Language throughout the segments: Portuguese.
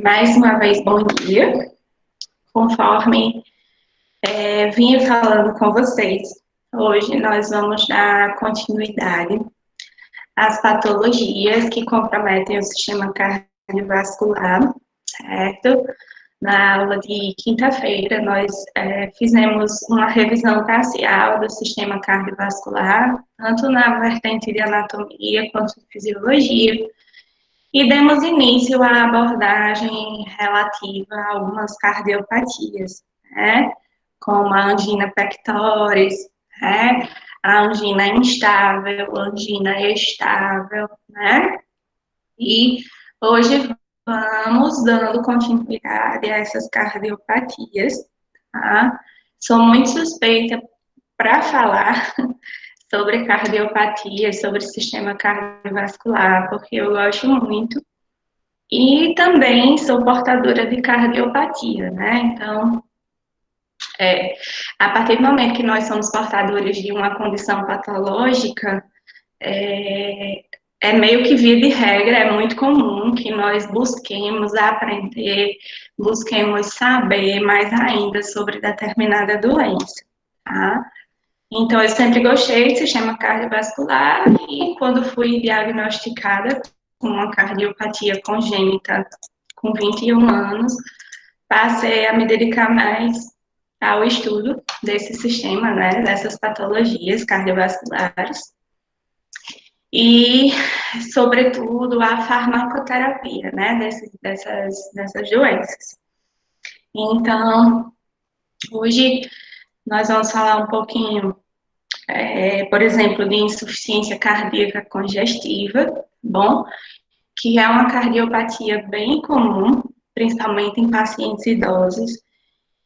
Mais uma vez, bom dia. Conforme vinha falando com vocês, hoje nós vamos dar continuidade às patologias que comprometem o sistema cardiovascular, certo? Na aula de quinta-feira, nós fizemos uma revisão parcial do sistema cardiovascular, tanto na vertente de anatomia quanto de fisiologia, e demos início à abordagem relativa a algumas cardiopatias, né? Como a angina pectoris, né? A angina instável, a angina estável, né? E hoje vamos dando continuidade a essas cardiopatias, tá? Sou muito suspeita para falar sobre cardiopatia, sobre o sistema cardiovascular, porque eu gosto muito. E também sou portadora de cardiopatia, né? Então, a partir do momento que nós somos portadores de uma condição patológica, é meio que via de regra, é muito comum que nós busquemos aprender, busquemos saber mais ainda sobre determinada doença, tá? Então, eu sempre gostei de sistema cardiovascular e quando fui diagnosticada com uma cardiopatia congênita com 21 anos, passei a me dedicar mais ao estudo desse sistema, né, dessas patologias cardiovasculares e, sobretudo, a farmacoterapia, né, dessas doenças. Então, hoje nós vamos falar um pouquinho por exemplo, de insuficiência cardíaca congestiva, bom, que é uma cardiopatia bem comum, principalmente em pacientes idosos,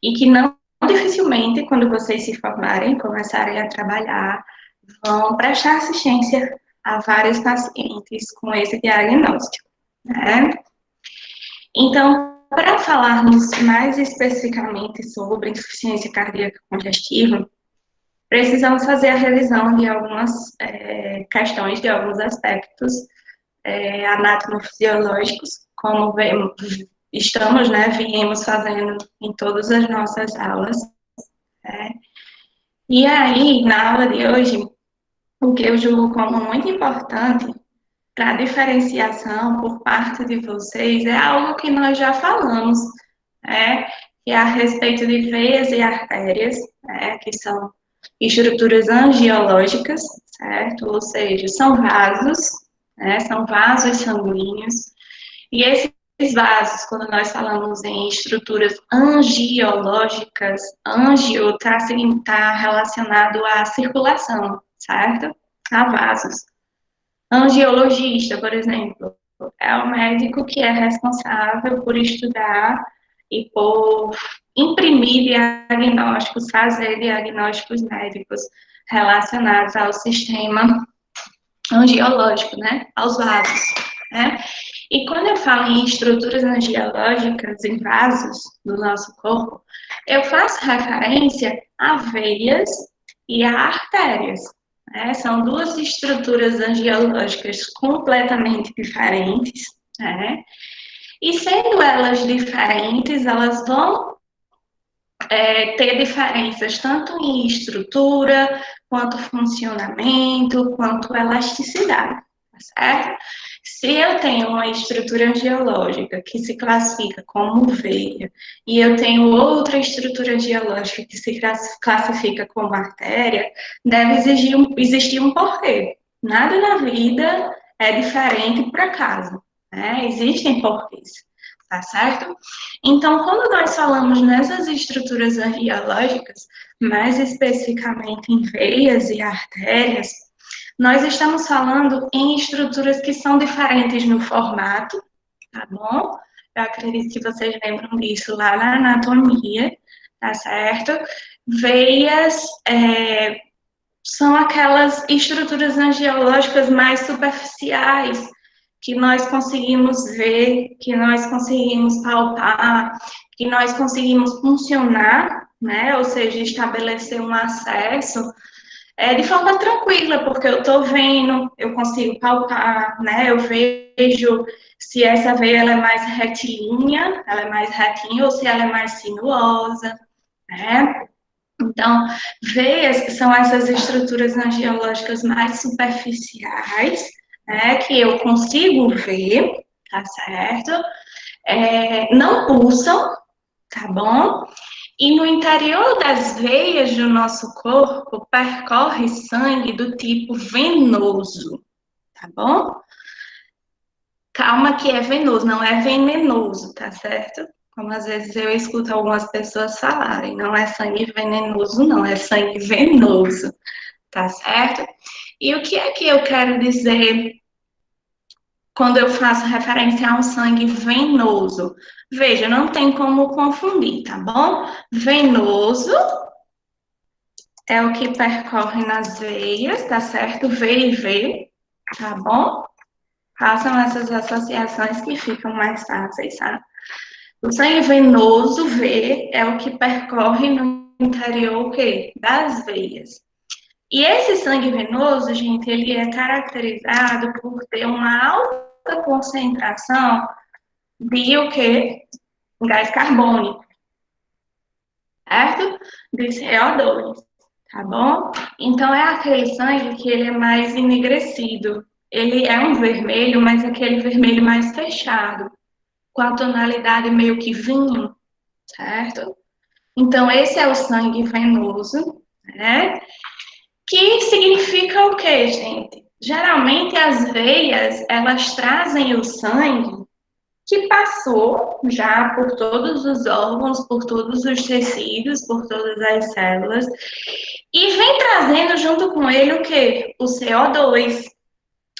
e que não dificilmente, quando vocês se formarem, começarem a trabalhar, vão prestar assistência a vários pacientes com esse diagnóstico, né? Então, para falarmos mais especificamente sobre insuficiência cardíaca congestiva, precisamos fazer a revisão de algumas questões, de alguns aspectos anatomofisiológicos, como estamos, né, viemos fazendo em todas as nossas aulas. E aí, na aula de hoje, o que eu julgo como muito importante para a diferenciação por parte de vocês é algo que nós já falamos, que é a respeito de veias e artérias, que são estruturas angiológicas, certo? Ou seja, são vasos, são vasos sanguíneos, e esses vasos, quando nós falamos em estruturas angiológicas, angio está relacionado à circulação, certo? A vasos. Angiologista, por exemplo, é o médico que é responsável por estudar e por imprimir diagnósticos, fazer diagnósticos médicos relacionados ao sistema angiológico, né, aos vasos, né? E quando eu falo em estruturas angiológicas, em vasos do nosso corpo, eu faço referência a veias e a artérias, né? São duas estruturas angiológicas completamente diferentes, né? E sendo elas diferentes, elas vão ter diferenças tanto em estrutura, quanto funcionamento, quanto elasticidade, tá certo? Se eu tenho uma estrutura angiológica que se classifica como veia, e eu tenho outra estrutura angiológica que se classifica como artéria, deve existir um porquê. Nada na vida é diferente por acaso, né? Existem porquês, tá certo? Então, quando nós falamos nessas estruturas angiológicas, mais especificamente em veias e artérias, nós estamos falando em estruturas que são diferentes no formato, tá bom? Eu acredito que vocês lembram disso lá na anatomia, tá certo? Veias são aquelas estruturas angiológicas mais superficiais, que nós conseguimos ver, que nós conseguimos palpar, que nós conseguimos funcionar, né? Ou seja, estabelecer um acesso de forma tranquila, porque eu estou vendo, eu consigo palpar, né? Eu vejo se essa veia ela é mais retilínea, ela é mais retinha, ou se ela é mais sinuosa, né? Então, veias são essas estruturas angiológicas mais superficiais, né? Que eu consigo ver, tá certo? Não pulsam, tá bom? E no interior das veias do nosso corpo percorre sangue do tipo venoso, tá bom? Calma que é venoso, não é venenoso, tá certo? Como às vezes eu escuto algumas pessoas falarem, não é sangue venenoso, não, é sangue venoso, tá certo? E o que é que eu quero dizer quando eu faço referência a um sangue venoso? Veja, não tem como confundir, tá bom? Venoso é o que percorre nas veias, tá certo? V e V, tá bom? Façam essas associações que ficam mais fáceis, tá? O sangue venoso, V, é o que percorre no interior, o quê? Das veias. E esse sangue venoso, gente, ele é caracterizado por ter uma alta concentração de o quê? Gás carbônico, certo? De CO2. Tá bom? Então é aquele sangue que ele é mais enegrecido. Ele é um vermelho, mas aquele vermelho mais fechado, com a tonalidade meio que vinho, certo? Então esse é o sangue venoso, né? Que significa o quê, gente? Geralmente as veias, elas trazem o sangue que passou já por todos os órgãos, por todos os tecidos, por todas as células, e vem trazendo junto com ele o quê? O CO2.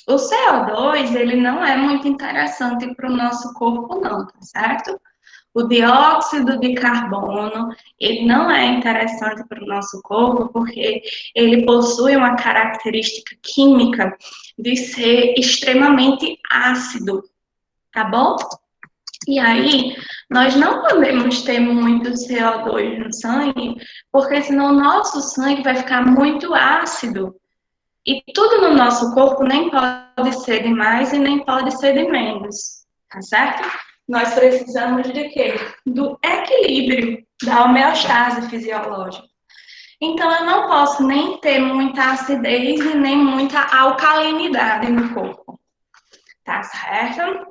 O CO2, ele não é muito interessante para o nosso corpo, não, tá certo? O dióxido de carbono, ele não é interessante para o nosso corpo porque ele possui uma característica química de ser extremamente ácido, tá bom? E aí, nós não podemos ter muito CO2 no sangue, porque senão o nosso sangue vai ficar muito ácido. E tudo no nosso corpo nem pode ser de mais e nem pode ser de menos, tá certo? Nós precisamos de quê? Do equilíbrio, da homeostase fisiológica. Então, eu não posso nem ter muita acidez e nem muita alcalinidade no corpo, tá certo?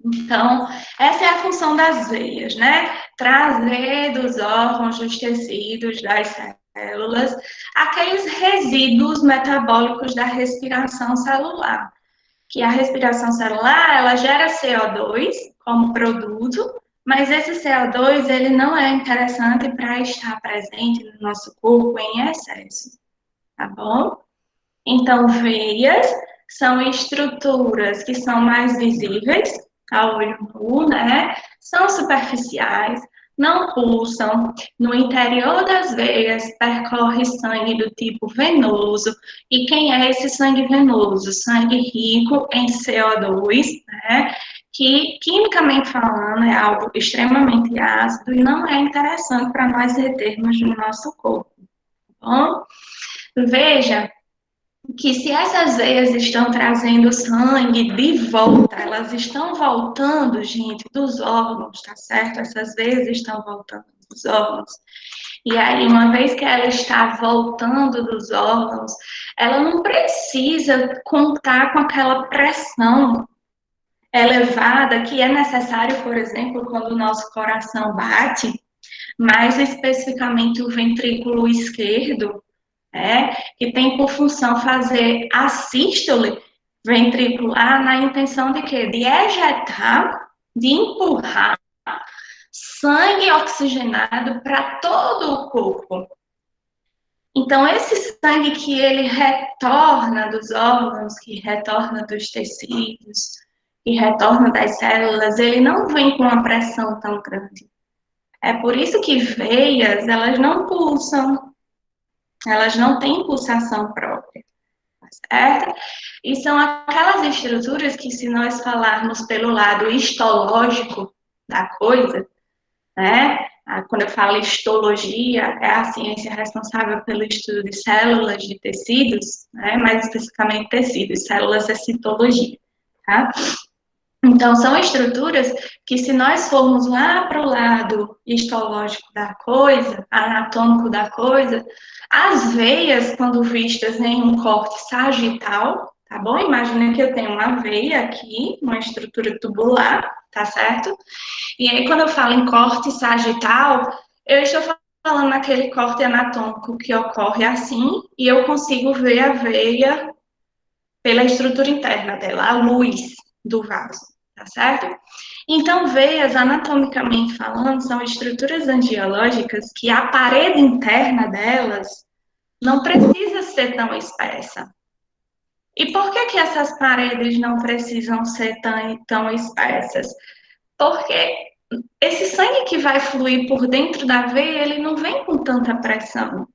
Então, essa é a função das veias, né? Trazer dos órgãos, dos tecidos, das células, aqueles resíduos metabólicos da respiração celular. Que a respiração celular, ela gera CO2 como produto, mas esse CO2, ele não é interessante para estar presente no nosso corpo em excesso, tá bom? Então, veias são estruturas que são mais visíveis ao olho nu, né? São superficiais, não pulsam. No interior das veias percorre sangue do tipo venoso. E quem é esse sangue venoso? Sangue rico em CO2, né? Que, quimicamente falando, é algo extremamente ácido e não é interessante para nós retermos no nosso corpo. Tá bom? Veja que se essas veias estão trazendo sangue de volta, elas estão voltando, gente, dos órgãos, tá certo? Essas veias estão voltando dos órgãos. E aí, uma vez que ela está voltando dos órgãos, ela não precisa contar com aquela pressão elevada que é necessário, por exemplo, quando o nosso coração bate, mais especificamente o ventrículo esquerdo, que tem por função fazer a sístole ventricular na intenção de quê? De ejetar, de empurrar sangue oxigenado para todo o corpo. Então, esse sangue que ele retorna dos órgãos, que retorna dos tecidos, que retorna das células, ele não vem com uma pressão tão grande. É por isso que veias, elas não pulsam, elas não têm pulsação própria, certo? E são aquelas estruturas que, se nós falarmos pelo lado histológico da coisa, né? Quando eu falo histologia, é a ciência responsável pelo estudo de células de tecidos, né? Mais especificamente tecidos, células é citologia, tá? Então, são estruturas que, se nós formos lá para o lado histológico da coisa, anatômico da coisa, as veias, quando vistas em um corte sagital, tá bom? Imagina que eu tenho uma veia aqui, uma estrutura tubular, tá certo? E aí, quando eu falo em corte sagital, eu estou falando naquele corte anatômico que ocorre assim, e eu consigo ver a veia pela estrutura interna dela, a luz do vaso, tá certo? Então, veias, anatomicamente falando, são estruturas angiológicas que a parede interna delas não precisa ser tão espessa. E por que que essas paredes não precisam ser tão espessas? Porque esse sangue que vai fluir por dentro da veia, ele não vem com tanta pressão.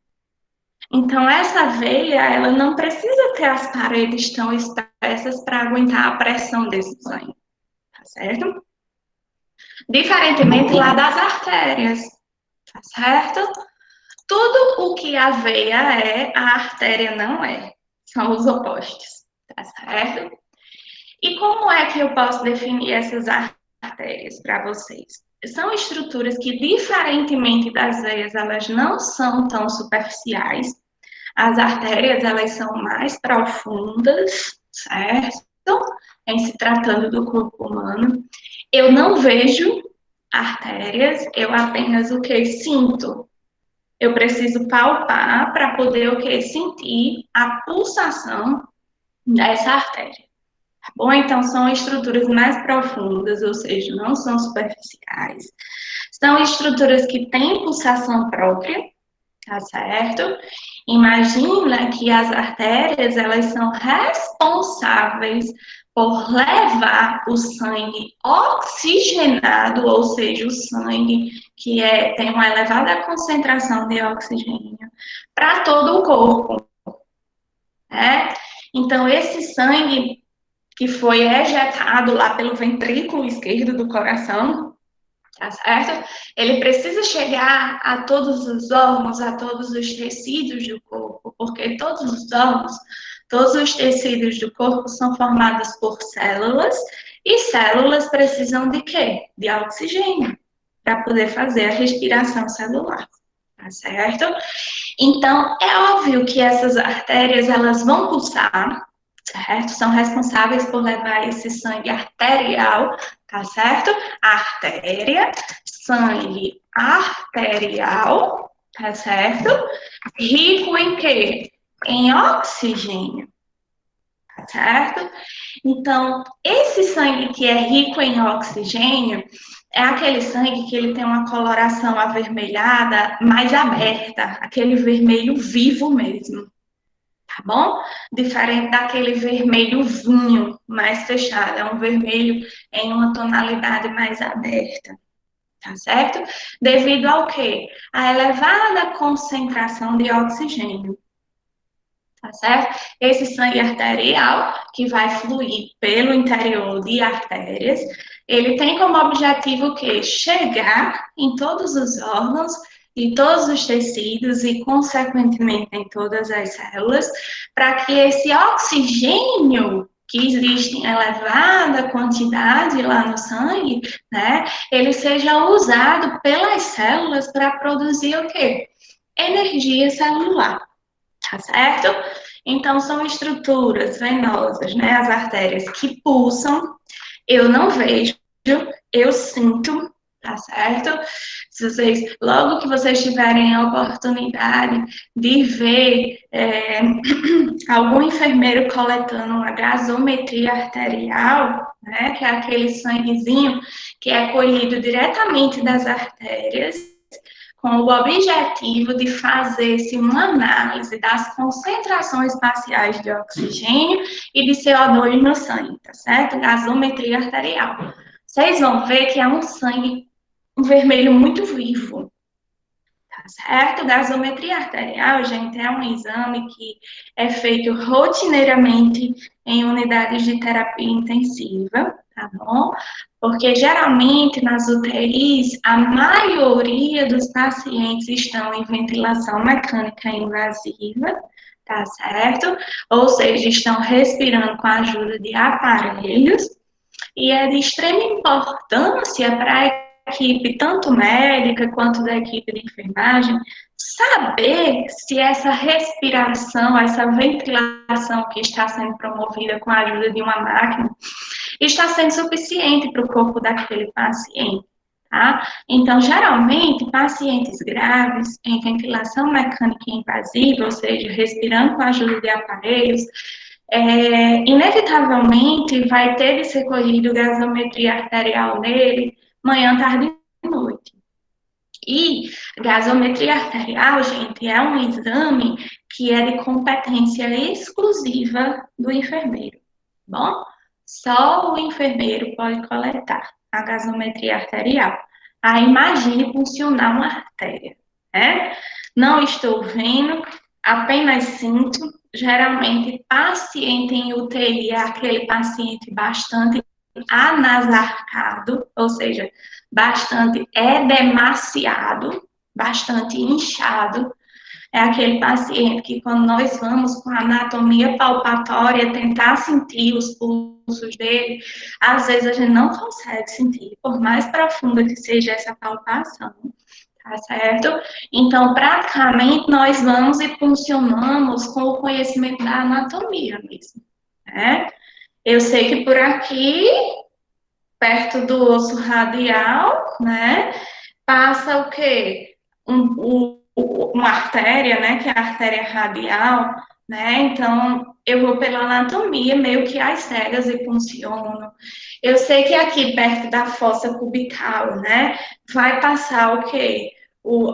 Então, essa veia, ela não precisa ter as paredes tão espessas para aguentar a pressão desse sangue, tá certo? Diferentemente lá das artérias, tá certo? Tudo o que a veia é, a artéria não é. São os opostos, tá certo? E como é que eu posso definir essas artérias para vocês? São estruturas que, diferentemente das veias, elas não são tão superficiais. As artérias, elas são mais profundas, certo? Em se tratando do corpo humano. Eu não vejo artérias, eu apenas o que sinto. Eu preciso palpar para poder o que sentir a pulsação dessa artéria. Tá bom? Então, são estruturas mais profundas, ou seja, não são superficiais. São estruturas que têm pulsação própria, tá certo? Imagina que as artérias, elas são responsáveis por levar o sangue oxigenado, ou seja, o sangue que tem uma elevada concentração de oxigênio, para todo o corpo, né? Então, esse sangue que foi ejetado lá pelo ventrículo esquerdo do coração, tá certo? Ele precisa chegar a todos os órgãos, a todos os tecidos do corpo, porque todos os órgãos, todos os tecidos do corpo são formados por células, e células precisam de quê? De oxigênio, para poder fazer a respiração celular, tá certo? Então, é óbvio que essas artérias, elas vão pulsar, certo? São responsáveis por levar esse sangue arterial, tá certo? Artéria, sangue arterial, tá certo? Rico em quê? Em oxigênio, tá certo? Então, esse sangue que é rico em oxigênio é aquele sangue que ele tem uma coloração avermelhada mais aberta, aquele vermelho vivo mesmo, tá bom? Diferente daquele vermelho vinho mais fechado, é um vermelho em uma tonalidade mais aberta, tá certo? Devido ao quê? A elevada concentração de oxigênio, tá certo? Esse sangue arterial que vai fluir pelo interior de artérias, ele tem como objetivo o quê? Chegar em todos os órgãos, em todos os tecidos e, consequentemente, em todas as células, para que esse oxigênio que existe em elevada quantidade lá no sangue, né, ele seja usado pelas células para produzir o quê? Energia celular. Tá certo? Então, são estruturas venosas, né? As artérias que pulsam, eu não vejo, eu sinto, tá certo? Se vocês, logo que vocês tiverem a oportunidade de ver algum enfermeiro coletando uma gasometria arterial, né? Que é aquele sanguezinho que é colhido diretamente das artérias, com o objetivo de fazer-se uma análise das concentrações parciais de oxigênio e de CO2 no sangue, tá certo? Gasometria arterial. Vocês vão ver que é um sangue, um vermelho muito vivo, tá certo? Gasometria arterial, gente, é um exame que é feito rotineiramente em unidades de terapia intensiva, tá bom? Porque geralmente nas UTIs, a maioria dos pacientes estão em ventilação mecânica invasiva, tá certo? Ou seja, estão respirando com a ajuda de aparelhos, e é de extrema importância para a equipe, tanto médica quanto da equipe de enfermagem, saber se essa respiração, essa ventilação que está sendo promovida com a ajuda de uma máquina, está sendo suficiente para o corpo daquele paciente. Tá? Então, geralmente, pacientes graves em ventilação mecânica invasiva, ou seja, respirando com a ajuda de aparelhos, inevitavelmente vai ter de ser colhido gasometria arterial nele, manhã, tarde e noite. E gasometria arterial, gente, é um exame que é de competência exclusiva do enfermeiro, bom? Só o enfermeiro pode coletar a gasometria arterial. Aí imagine funcionar uma artéria, né? Não estou vendo, apenas sinto. Geralmente, paciente em UTI é aquele paciente bastante anasarcado, ou seja, bastante edemaciado, bastante inchado. É aquele paciente que, quando nós vamos com a anatomia palpatória tentar sentir os pulsos dele, às vezes a gente não consegue sentir, por mais profunda que seja essa palpação, tá certo? Então, praticamente, nós vamos e funcionamos com o conhecimento da anatomia mesmo, né? Eu sei que por aqui, perto do osso radial, né, passa o quê? Uma artéria, né, que é a artéria radial, né, então eu vou pela anatomia, meio que às cegas e funciono. Eu sei que aqui perto da fossa cubical, né, vai passar o quê?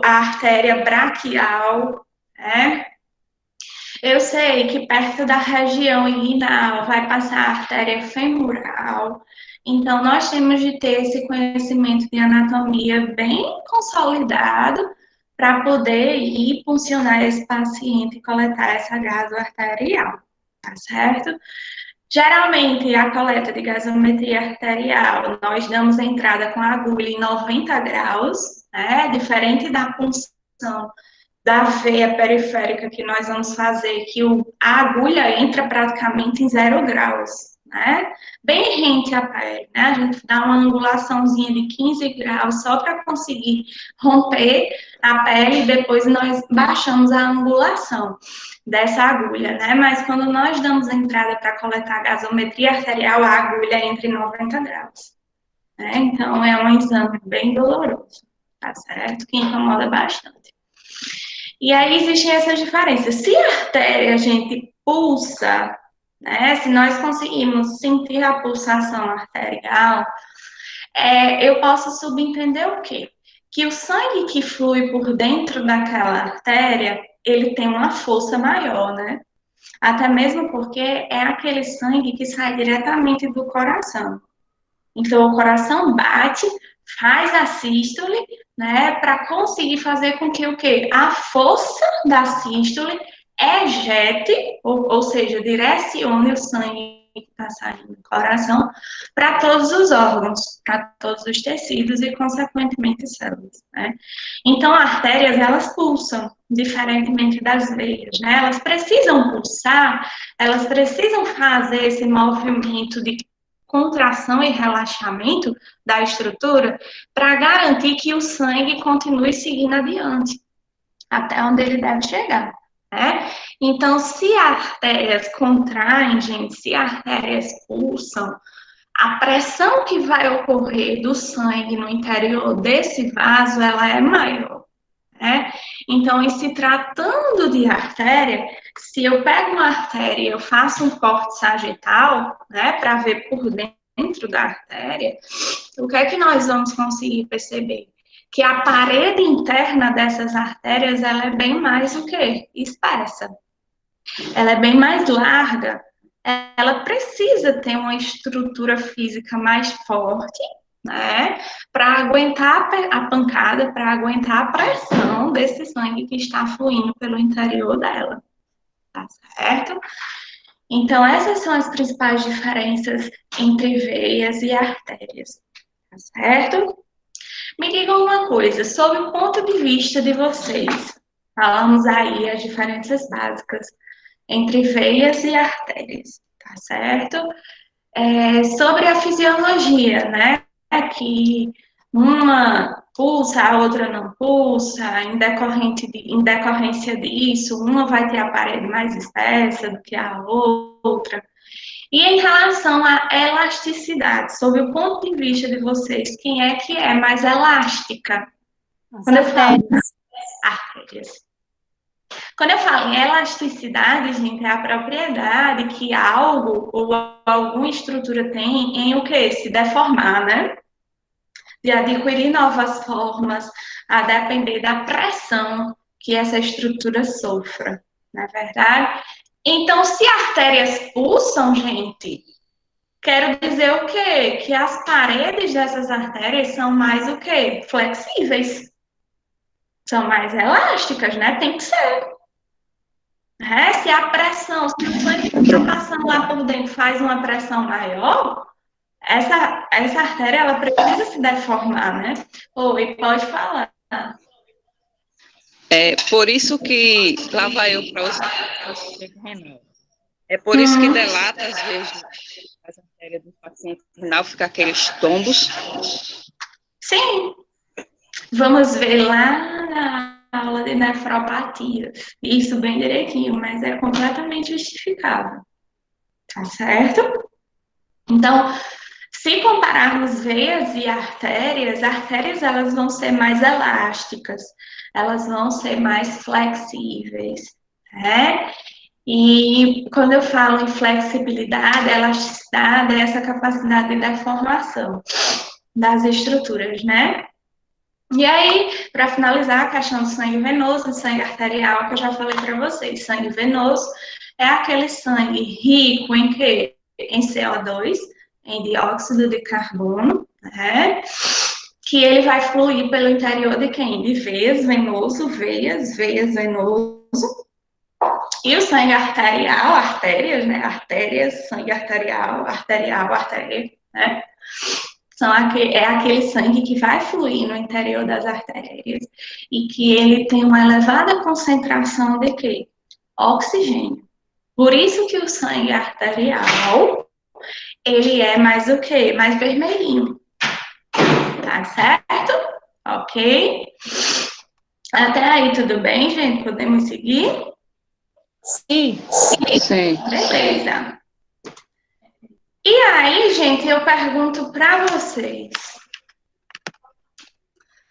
A artéria braquial, né, eu sei que perto da região inguinal vai passar a artéria femoral. Então, nós temos de ter esse conhecimento de anatomia bem consolidado para poder ir funcionar esse paciente e coletar essa gaso arterial, tá certo? Geralmente, a coleta de gasometria arterial, nós damos entrada com a agulha em 90 graus, né? Diferente da punção da veia periférica que nós vamos fazer, que a agulha entra praticamente em 0 graus, né? Bem rente à pele, né? A gente dá uma angulaçãozinha de 15 graus só para conseguir romper a pele e depois nós baixamos a angulação dessa agulha, né? Mas quando nós damos entrada para coletar a gasometria arterial, a agulha entra em 90 graus, né? Então é um exame bem doloroso, tá certo? Que incomoda bastante. E aí existem essas diferenças. Se a artéria a gente pulsa, né, se nós conseguimos sentir a pulsação arterial, eu posso subentender o quê? Que o sangue que flui por dentro daquela artéria, ele tem uma força maior, né? Até mesmo porque é aquele sangue que sai diretamente do coração. Então, o coração bate, faz a sístole, né, para conseguir fazer com que o quê? A força da sístole ejete, ou seja, direcione o sangue que está saindo do coração para todos os órgãos, para todos os tecidos e, consequentemente, células, né? Então, artérias, elas pulsam, diferentemente das veias, né? Elas precisam pulsar, elas precisam fazer esse movimento de contração e relaxamento da estrutura para garantir que o sangue continue seguindo adiante, até onde ele deve chegar, né? Então, se artérias contraem, gente, se artérias pulsam, a pressão que vai ocorrer do sangue no interior desse vaso, ela é maior, né? Então, em se tratando de artéria, se eu pego uma artéria e eu faço um corte sagital, né, para ver por dentro da artéria, o que é que nós vamos conseguir perceber? Que a parede interna dessas artérias, ela é bem mais o quê? Espessa. Ela é bem mais larga. Ela precisa ter uma estrutura física mais forte, né? Para aguentar a pancada, para aguentar a pressão desse sangue que está fluindo pelo interior dela, tá certo? Então, essas são as principais diferenças entre veias e artérias, tá certo? Me digam uma coisa, sob o ponto de vista de vocês, falamos aí as diferenças básicas entre veias e artérias, tá certo? Sobre a fisiologia, né? Que uma pulsa, a outra não pulsa, em decorrência disso, uma vai ter a parede mais espessa do que a outra. E em relação à elasticidade, sob o ponto de vista de vocês, quem é que é mais elástica? As Quando eu falo artérias. artérias. Quando eu falo em elasticidade, gente, é a propriedade que algo ou alguma estrutura tem em o quê? Se deformar, né? De adquirir novas formas, a depender da pressão que essa estrutura sofra, não é verdade? Então, se artérias pulsam, gente, quero dizer o quê? Que as paredes dessas artérias são mais o quê? Flexíveis, são mais elásticas, né? Tem que ser. Se a pressão, se o sangue que está passando lá por dentro faz uma pressão maior, essa artéria ela precisa se deformar, né? Oi, pode falar. É por isso que lá vai eu para os renal. É por isso que delata, às vezes, as artérias do paciente renal, fica aqueles tombos. Sim, vamos ver lá na aula de nefropatia. Isso bem direitinho, mas é completamente justificável. Tá certo? Então, se compararmos veias e artérias elas vão ser mais elásticas, elas vão ser mais flexíveis, né? E quando eu falo em flexibilidade, elasticidade, é essa capacidade de deformação das estruturas, né? E aí, para finalizar, a questão do sangue venoso e sangue arterial, que eu já falei para vocês. Sangue venoso é aquele sangue rico em quê? Em CO2, em dióxido de carbono, né? Que ele vai fluir pelo interior de quem? De veias, venoso, veias, venoso. E o sangue arterial, artérias, né? Artérias, sangue arterial, artéria, né? É aquele sangue que vai fluir no interior das artérias e que ele tem uma elevada concentração de quê? Oxigênio. Por isso que o sangue arterial, ele é mais o quê? Mais vermelhinho. Tá certo? Ok? Até aí tudo bem, gente? Podemos seguir? Sim. Sim. Beleza. E aí, gente, eu pergunto para vocês.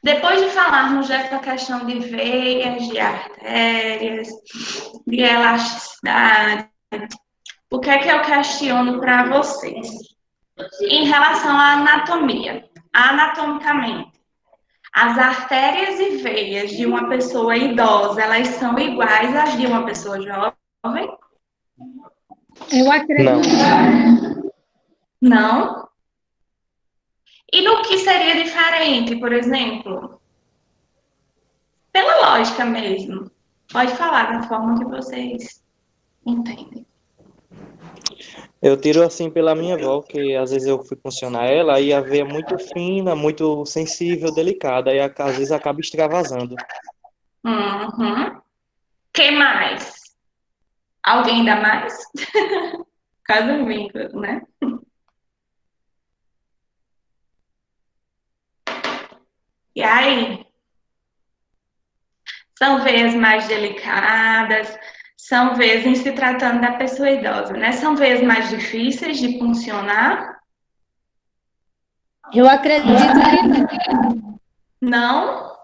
Depois de falarmos dessa questão de veias, de artérias, de elasticidade, o que é que eu questiono para vocês? Em relação à anatomia, anatomicamente, as artérias e veias de uma pessoa idosa, elas são iguais às de uma pessoa jovem? Eu acredito. Não? E no que seria diferente, por exemplo? Pela lógica mesmo. Pode falar da forma que vocês entendem. Eu tiro assim pela minha avó, que às vezes eu fui funcionar ela e a veia é muito fina, muito sensível, delicada, e às vezes acaba extravasando. Uhum. Que mais? Alguém dá mais? Caso um vínculo, né? E aí? São veias mais delicadas, são veias, em se tratando da pessoa idosa, né? São veias mais difíceis de funcionar? Eu acredito que não. Não?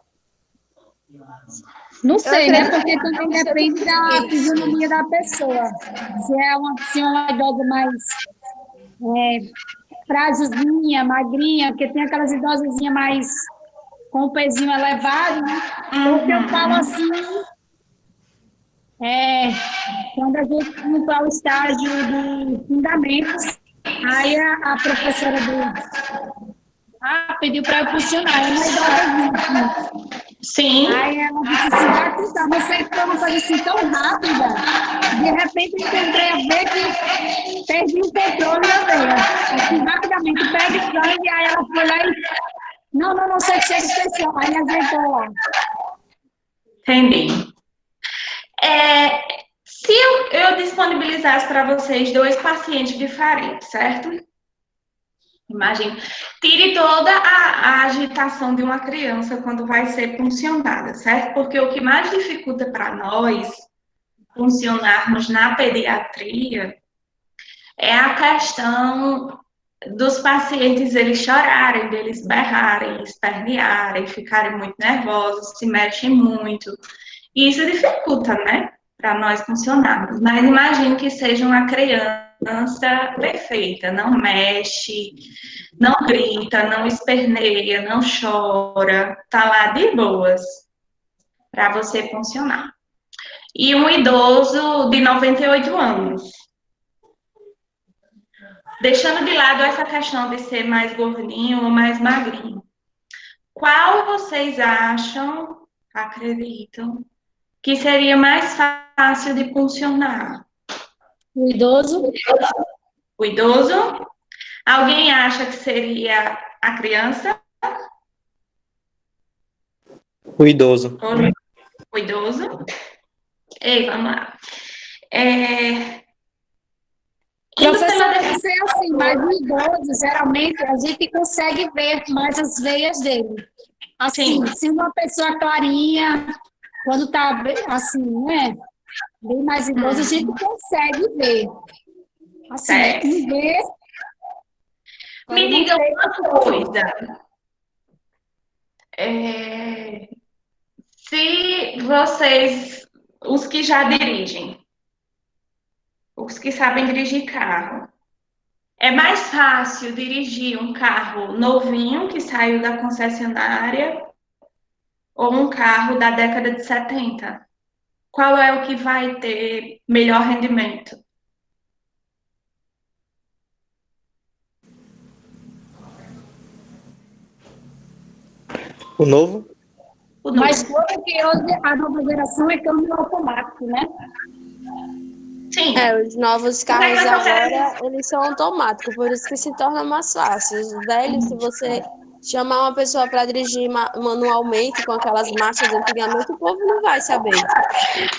Não sei, né? acredito Porque que também não, se eu depende da difícil. fisionomia da pessoa. Se é uma idosa mais frágilzinha, magrinha, porque tem aquelas idosazinhas mais com o pezinho elevado, né? Porque eu falo assim, quando a gente vai para o estágio de fundamentos, aí a professora pediu para eu funcionar. É uma idosa. Sim, Aí ela disse assim, vai cuidar, você foi uma coisa assim tão rápida. De repente eu encontrei a ver que perdi o controle da veia. Assim, rapidamente, perde sangue, aí ela foi lá e, não sei o que chega especial. Aí ajeitou lá. entendi. Se eu disponibilizasse para vocês 2 pacientes diferentes, certo? Imagine, tire toda a agitação de uma criança quando vai ser funcionada, certo? Porque o que mais dificulta para nós funcionarmos na pediatria é a questão dos pacientes eles chorarem, deles berrarem, espernearem, ficarem muito nervosos, se mexem muito. E isso dificulta, né, para nós funcionarmos. Mas imagine que seja uma criança perfeita, não mexe, não grita, não esperneia, não chora, tá lá de boas para você funcionar. E um idoso de 98 anos. Deixando de lado essa questão de ser mais gordinho ou mais magrinho. Qual vocês acham, acreditam, que seria mais fácil de funcionar? O idoso? O idoso? Alguém acha que seria a criança? O idoso. O idoso? Ei, vamos lá. Indo Professor, pela eu não sei assim, mas o idoso, geralmente, a gente consegue ver mais as veias dele. Assim, Sim. se uma pessoa clarinha, quando tá assim, né, bem mais idoso, a gente consegue ver. Assim, Certo. e ver. Me Não diga sei. uma coisa. Se vocês, os que já dirigem, os que sabem dirigir carro, é mais fácil dirigir um carro novinho que saiu da concessionária ou um carro da década de 70? Qual é o que vai ter melhor rendimento? O novo? O Mas novo. foi que hoje a nova geração é câmbio automático, né? Sim. Os novos O que é que carros você agora, eles são automáticos, por isso que se torna mais fácil. Os velhos, se você chamar uma pessoa para dirigir manualmente com aquelas marchas antigamente, o povo não vai saber.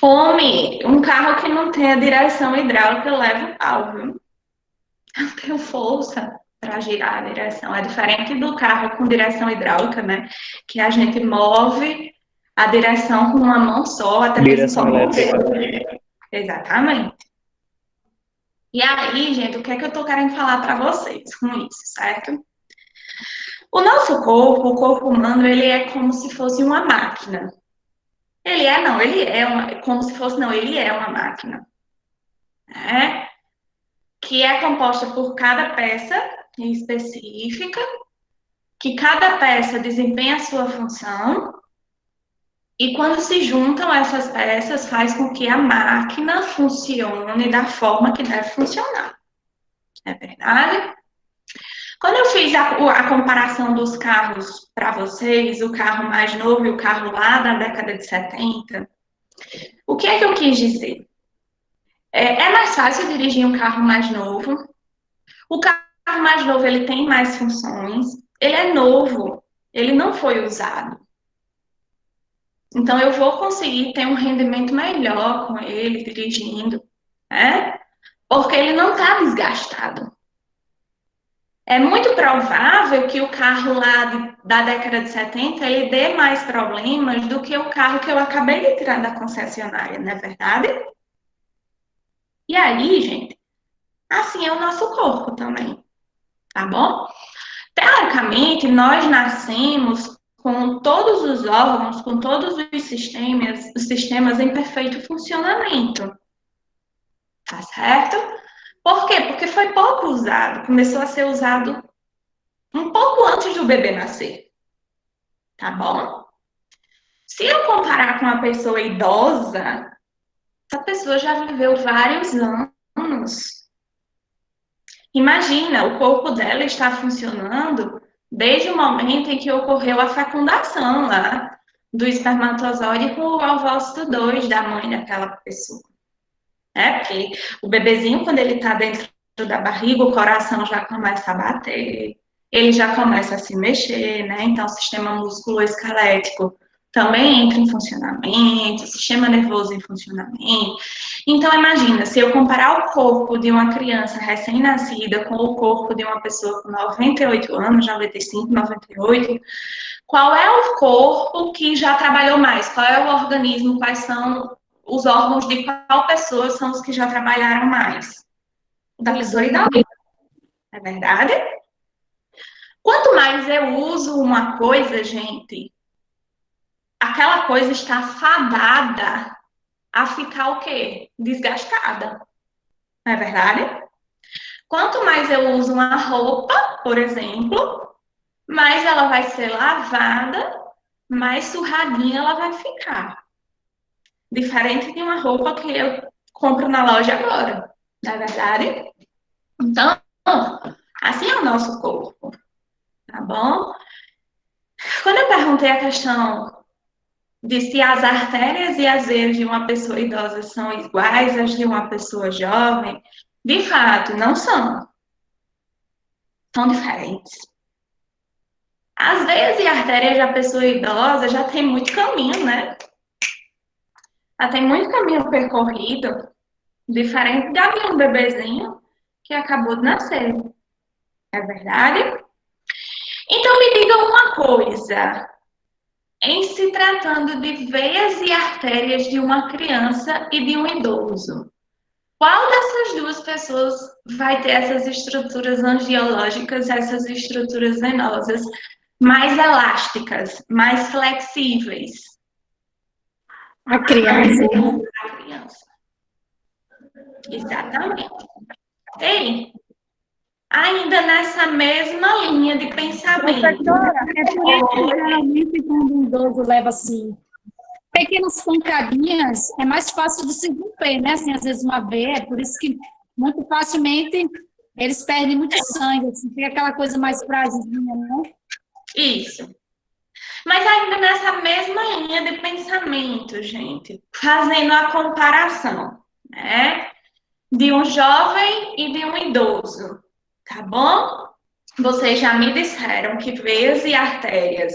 Homem, um carro que não tenha direção hidráulica leva o pau, viu? Eu não tenho força para girar a direção. É diferente do carro com direção hidráulica, né? Que a gente move a direção com uma mão só, até mesmo Direção com o elétrica. dedo. Exatamente. E aí, gente, o que é que eu tô querendo falar para vocês com isso, certo? O nosso corpo, o corpo humano, ele é como se fosse uma máquina. Como se fosse, não, ele é uma máquina, né? Que é composta por cada peça específica, que cada peça desempenha a sua função, e quando se juntam essas peças, faz com que a máquina funcione da forma que deve funcionar. É verdade? Quando eu fiz a comparação dos carros para vocês, o carro mais novo e o carro lá da década de 70, o que é que eu quis dizer? É mais fácil dirigir um carro mais novo. O carro mais novo ele tem mais funções. Ele é novo. Ele não foi usado. Então eu vou conseguir ter um rendimento melhor com ele dirigindo, né? Porque ele não está desgastado. É muito provável que o carro lá da década de 70 ele dê mais problemas do que o carro que eu acabei de tirar da concessionária, não é verdade? E aí, gente, assim é o nosso corpo também, tá bom? Teoricamente, nós nascemos com todos os órgãos, com todos os sistemas em perfeito funcionamento, tá certo? Por quê? Porque foi pouco usado, começou a ser usado um pouco antes do bebê nascer, tá bom? Se eu comparar com uma pessoa idosa, essa pessoa já viveu vários anos. Imagina, o corpo dela está funcionando desde o momento em que ocorreu a fecundação lá do espermatozoide com o ovócito 2 da mãe daquela pessoa. Porque o bebezinho, quando ele está dentro da barriga, o coração já começa a bater, ele já começa a se mexer, né? Então, o sistema musculoesquelético também entra em funcionamento, o sistema nervoso em funcionamento. Então, imagina, se eu comparar o corpo de uma criança recém-nascida com o corpo de uma pessoa com 98 anos, 95, 98, qual é o corpo que já trabalhou mais? Qual é o organismo? Quais são os órgãos de qual pessoa são os que já trabalharam mais? O da pessoa idosa. É verdade? Quanto mais eu uso uma coisa, gente, aquela coisa está fadada a ficar o quê? Desgastada. Não é verdade? Quanto mais eu uso uma roupa, por exemplo, mais ela vai ser lavada, mais surradinha ela vai ficar. Diferente de uma roupa que eu compro na loja agora. Não é verdade? Então, assim é o nosso corpo. Tá bom? Quando eu perguntei a questão de se as artérias e as veias de uma pessoa idosa são iguais às de uma pessoa jovem, de fato, não são. São diferentes. As veias e artérias da pessoa idosa já tem muito caminho, né? Já tem muito caminho percorrido, diferente de um bebezinho que acabou de nascer. É verdade? Então, me diga uma coisa. Em se tratando de veias e artérias de uma criança e de um idoso, qual dessas duas pessoas vai ter essas estruturas angiológicas, essas estruturas venosas mais elásticas, mais flexíveis? A criança. A criança. Exatamente. Ei, ainda nessa mesma linha de pensamento. Professora, é por isso que geralmente quando um idoso leva assim pequenas pancadinhas, é mais fácil de se romper, né? Assim, às vezes uma veia, é por isso que muito facilmente eles perdem muito sangue, assim, fica aquela coisa mais frágilzinha, né? Isso. Mas ainda nessa mesma linha de pensamento, gente, fazendo a comparação, né, de um jovem e de um idoso, tá bom? Vocês já me disseram que veias e artérias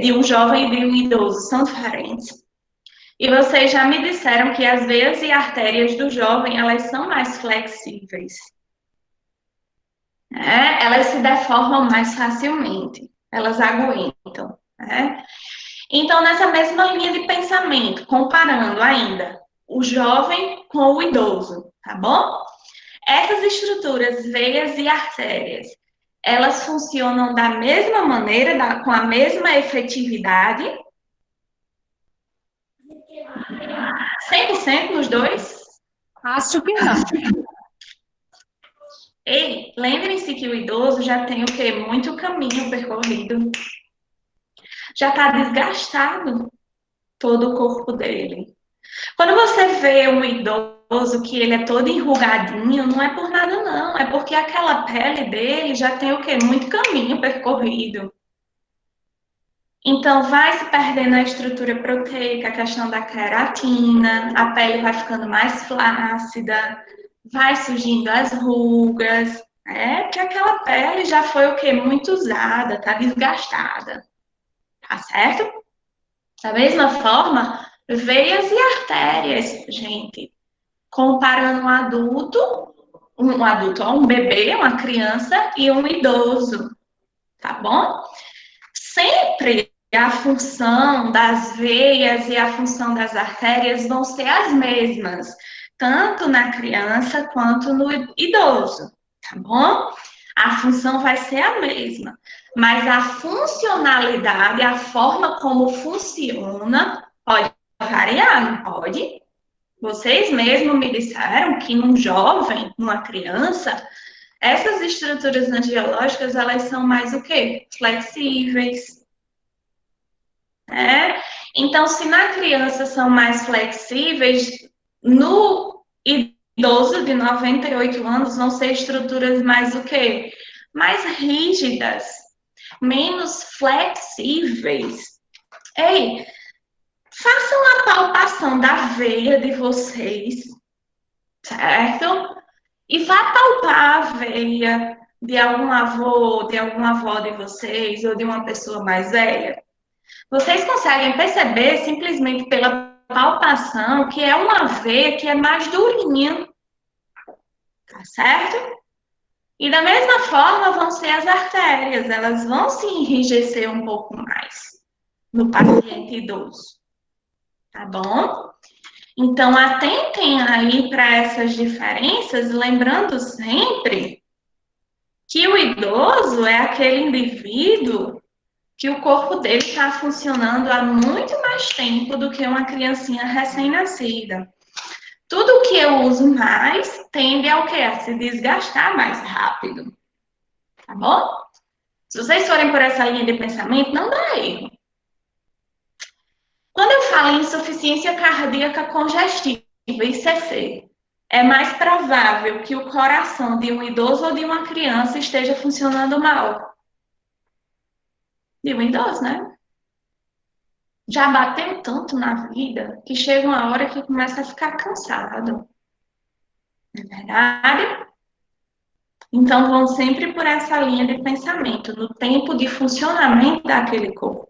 de um jovem e de um idoso são diferentes. E vocês já me disseram que as veias e artérias do jovem, elas são mais flexíveis. Né? Elas se deformam mais facilmente, elas aguentam, né? Então, nessa mesma linha de pensamento, comparando ainda o jovem com o idoso, tá bom? Essas estruturas, veias e artérias, elas funcionam da mesma maneira, com a mesma efetividade? 100% nos dois? Acho que não. Ei, lembrem-se que o idoso já tem o quê? Muito caminho percorrido. Já está desgastado todo o corpo dele. Quando você vê um idoso que ele é todo enrugadinho, não é por nada não, é porque aquela pele dele já tem o quê? Muito caminho percorrido. Então, vai se perdendo a estrutura proteica, a questão da queratina, a pele vai ficando mais flácida, vai surgindo as rugas, porque aquela pele já foi o quê? Muito usada, tá desgastada, tá certo? Da mesma forma, veias e artérias, gente, comparando um bebê, uma criança e um idoso, tá bom? Sempre a função das veias e a função das artérias vão ser as mesmas, tanto na criança quanto no idoso, tá bom? A função vai ser a mesma, mas a funcionalidade, a forma como funciona, pode variar, não pode? Vocês mesmos me disseram que num jovem, numa criança, essas estruturas angiológicas, elas são mais o quê? Flexíveis. Então, se na criança são mais flexíveis, no idoso de 98 anos vão ser estruturas mais o quê? Mais rígidas, menos flexíveis. Ei, façam a palpação da veia de vocês, certo? E vá palpar a veia de algum avô, de alguma avó de vocês, ou de uma pessoa mais velha. Vocês conseguem perceber, simplesmente pela palpação, que é uma veia que é mais durinha, tá certo? E da mesma forma vão ser as artérias, elas vão se enrijecer um pouco mais no paciente idoso, tá bom? Então, atentem aí para essas diferenças, lembrando sempre que o idoso é aquele indivíduo que o corpo dele está funcionando há muito mais tempo do que uma criancinha recém-nascida. Tudo que eu uso mais tende ao quê? A se desgastar mais rápido, tá bom? Se vocês forem por essa linha de pensamento, não dá erro. Quando eu falo em insuficiência cardíaca congestiva, ICC, é mais provável que o coração de um idoso ou de uma criança esteja funcionando mal. De um idoso, né? Já bateu tanto na vida que chega uma hora que começa a ficar cansado. Não é verdade? Então, vão sempre por essa linha de pensamento, no tempo de funcionamento daquele corpo,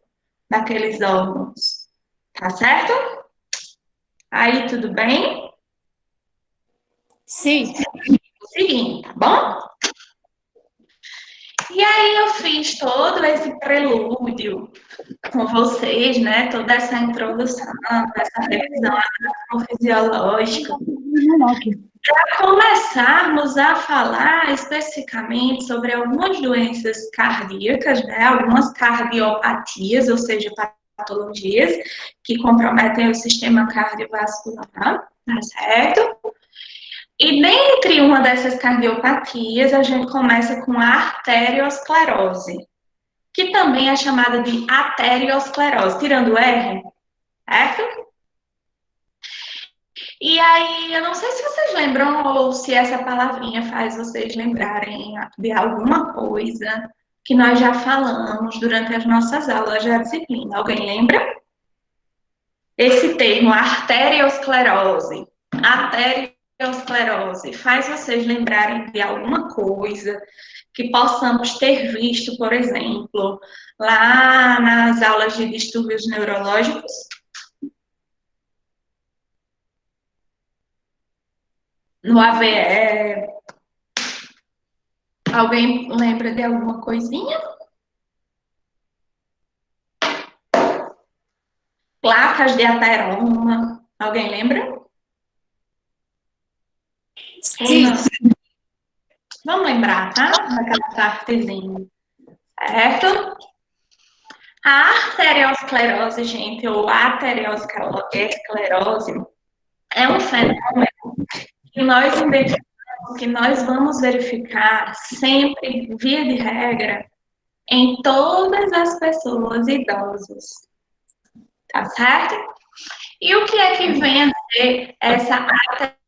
daqueles órgãos. Tá certo? Aí, tudo bem? Sim. Seguinte, tá bom? E aí eu fiz todo esse prelúdio com vocês, né? Toda essa introdução, essa revisão fisiológica. Para começarmos a falar especificamente sobre algumas doenças cardíacas, né? Algumas cardiopatias, ou seja, patologias que comprometem o sistema cardiovascular, tá certo? E dentre uma dessas cardiopatias, a gente começa com a arteriosclerose, que também é chamada de arteriosclerose, tirando o R, certo? E aí, eu não sei se vocês lembram ou se essa palavrinha faz vocês lembrarem de alguma coisa que nós já falamos durante as nossas aulas da disciplina. Alguém lembra? Esse termo, arteriosclerose, arteriosclerose, faz vocês lembrarem de alguma coisa que possamos ter visto, por exemplo, lá nas aulas de distúrbios neurológicos? No AVE, alguém lembra de alguma coisinha? Placas de ateroma, alguém lembra? Sim. Vamos lembrar, tá? Daquela partezinha, certo? A arteriosclerose, gente, ou arteriosclerose, é um fenômeno que nós identificamos, que nós vamos verificar sempre, via de regra, em todas as pessoas idosas, tá certo? E o que é que vem a ser essa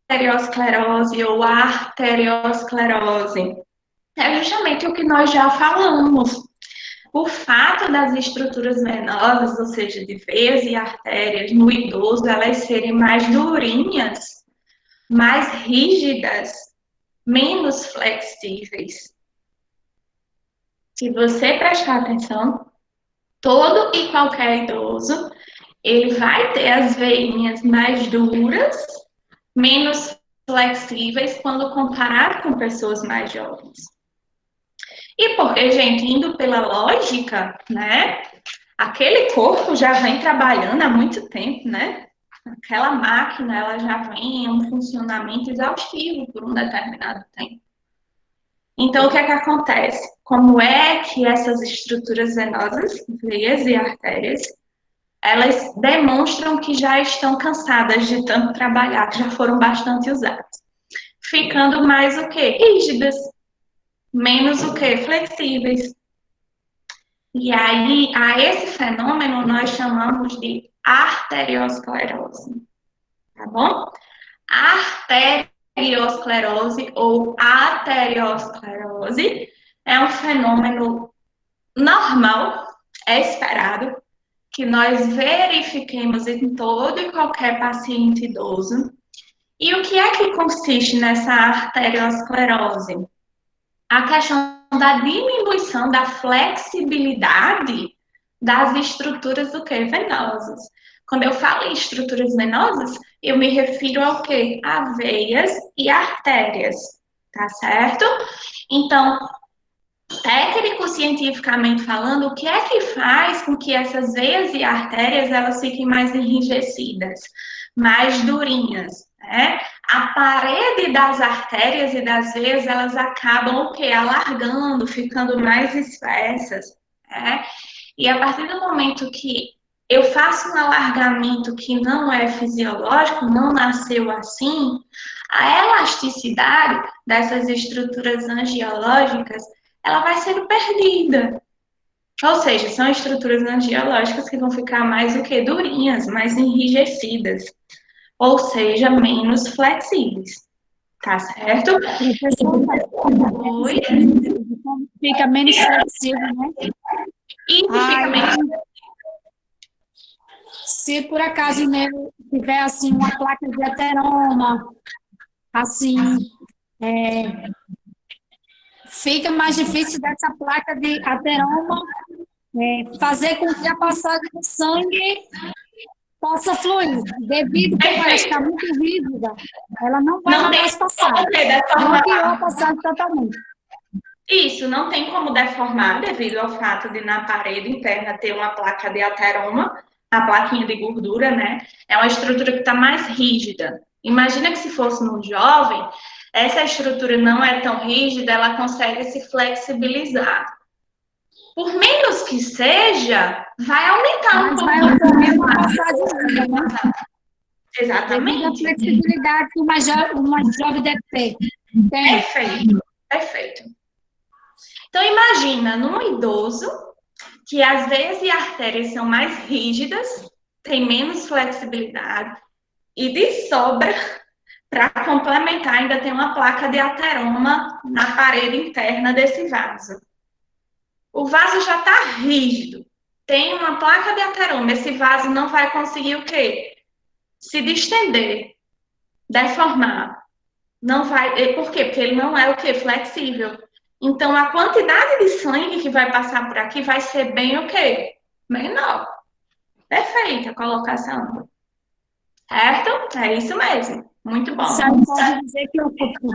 arteriosclerose ou arteriosclerose? É justamente o que nós já falamos. O fato das estruturas venosas, ou seja, de veias e artérias no idoso, elas serem mais durinhas, mais rígidas, menos flexíveis. Se você prestar atenção, todo e qualquer idoso, ele vai ter as veinhas mais duras, menos flexíveis quando comparado com pessoas mais jovens. E porque, gente, indo pela lógica, né? Aquele corpo já vem trabalhando há muito tempo, né? Aquela máquina, ela já vem em um funcionamento exaustivo por um determinado tempo. Então, o que é que acontece? Como é que essas estruturas venosas, veias e artérias, elas demonstram que já estão cansadas de tanto trabalhar, que já foram bastante usadas? Ficando mais o quê? Rígidas. Menos o quê? Flexíveis. E aí, a esse fenômeno nós chamamos de arteriosclerose, tá bom? Arteriosclerose ou ateriosclerose é um fenômeno normal, é esperado que nós verifiquemos em todo e qualquer paciente idoso. E o que é que consiste nessa arteriosclerose? A questão da diminuição da flexibilidade das estruturas do que? Venosas. Quando eu falo em estruturas venosas, eu me refiro ao quê? A veias e artérias, tá certo? Então, técnico-cientificamente falando, o que é que faz com que essas veias e artérias elas fiquem mais enrijecidas, mais durinhas, né? A parede das artérias e das veias, elas acabam o quê? Alargando, ficando mais espessas, né? E a partir do momento que eu faço um alargamento que não é fisiológico, não nasceu assim, a elasticidade dessas estruturas angiológicas ela vai sendo perdida. Ou seja, são estruturas angiológicas que vão ficar mais o que? Durinhas, mais enrijecidas. Ou seja, menos flexíveis. Tá certo? Professora, Oi? fica menos flexível, né? Isso fica menos. Se por acaso nele tiver assim uma placa de ateroma, assim, fica mais difícil dessa placa de ateroma fazer com que a passagem do sangue possa fluir. Devido que ela está muito rígida, ela não vai Não tem mais passar. como Bloqueou a deformar. passagem totalmente. Isso, não tem como deformar devido ao fato de na parede interna ter uma placa de ateroma, a plaquinha de gordura, né? É uma estrutura que está mais rígida. Imagina que se fosse num jovem, essa estrutura não é tão rígida, ela consegue se flexibilizar. Por menos que seja, vai aumentar um Mas vai pouquinho. ocorrer uma passagem linda, né? Devido à Exatamente. flexibilidade que uma jovem deve ter. Tem. Perfeito, perfeito. Então, imagina, num idoso, que as veias e artérias são mais rígidas, tem menos flexibilidade, e de sobra, para complementar, ainda tem uma placa de ateroma na parede interna desse vaso. O vaso já está rígido, tem uma placa de ateroma, esse vaso não vai conseguir o quê? Se distender, deformar. Não vai, por quê? Porque ele não é o quê? Flexível. Então, a quantidade de sangue que vai passar por aqui vai ser bem o quê? Menor. Perfeita a colocação. Certo? É isso mesmo. Muito bom. Isso aí pode dizer que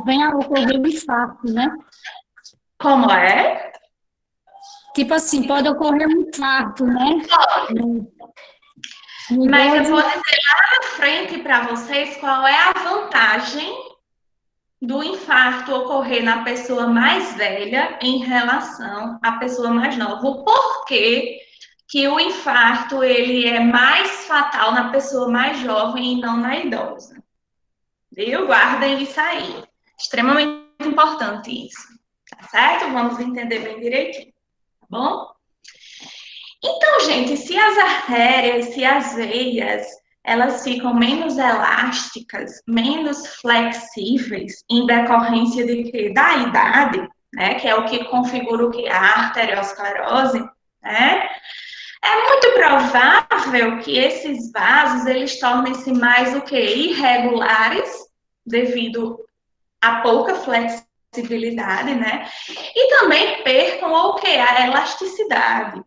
venha a ocorrer um infarto, né? Como é? Tipo assim, pode ocorrer um infarto, né? Mas eu vou dizer lá na frente para vocês qual é a vantagem do infarto ocorrer na pessoa mais velha em relação à pessoa mais nova. O porquê que o infarto ele é mais fatal na pessoa mais jovem e não na idosa. Viu? Guardem isso aí. Extremamente importante isso. Tá certo? Vamos entender bem direitinho. Tá bom? Então, gente, se as artérias, se as veias, elas ficam menos elásticas, menos flexíveis, em decorrência de quê? Da idade, né? Que é o que configura o que? A arteriosclerose, né? É muito provável que esses vasos, eles tornem-se mais o quê? Irregulares, devido a pouca flexibilidade, né? E também percam o quê? A elasticidade.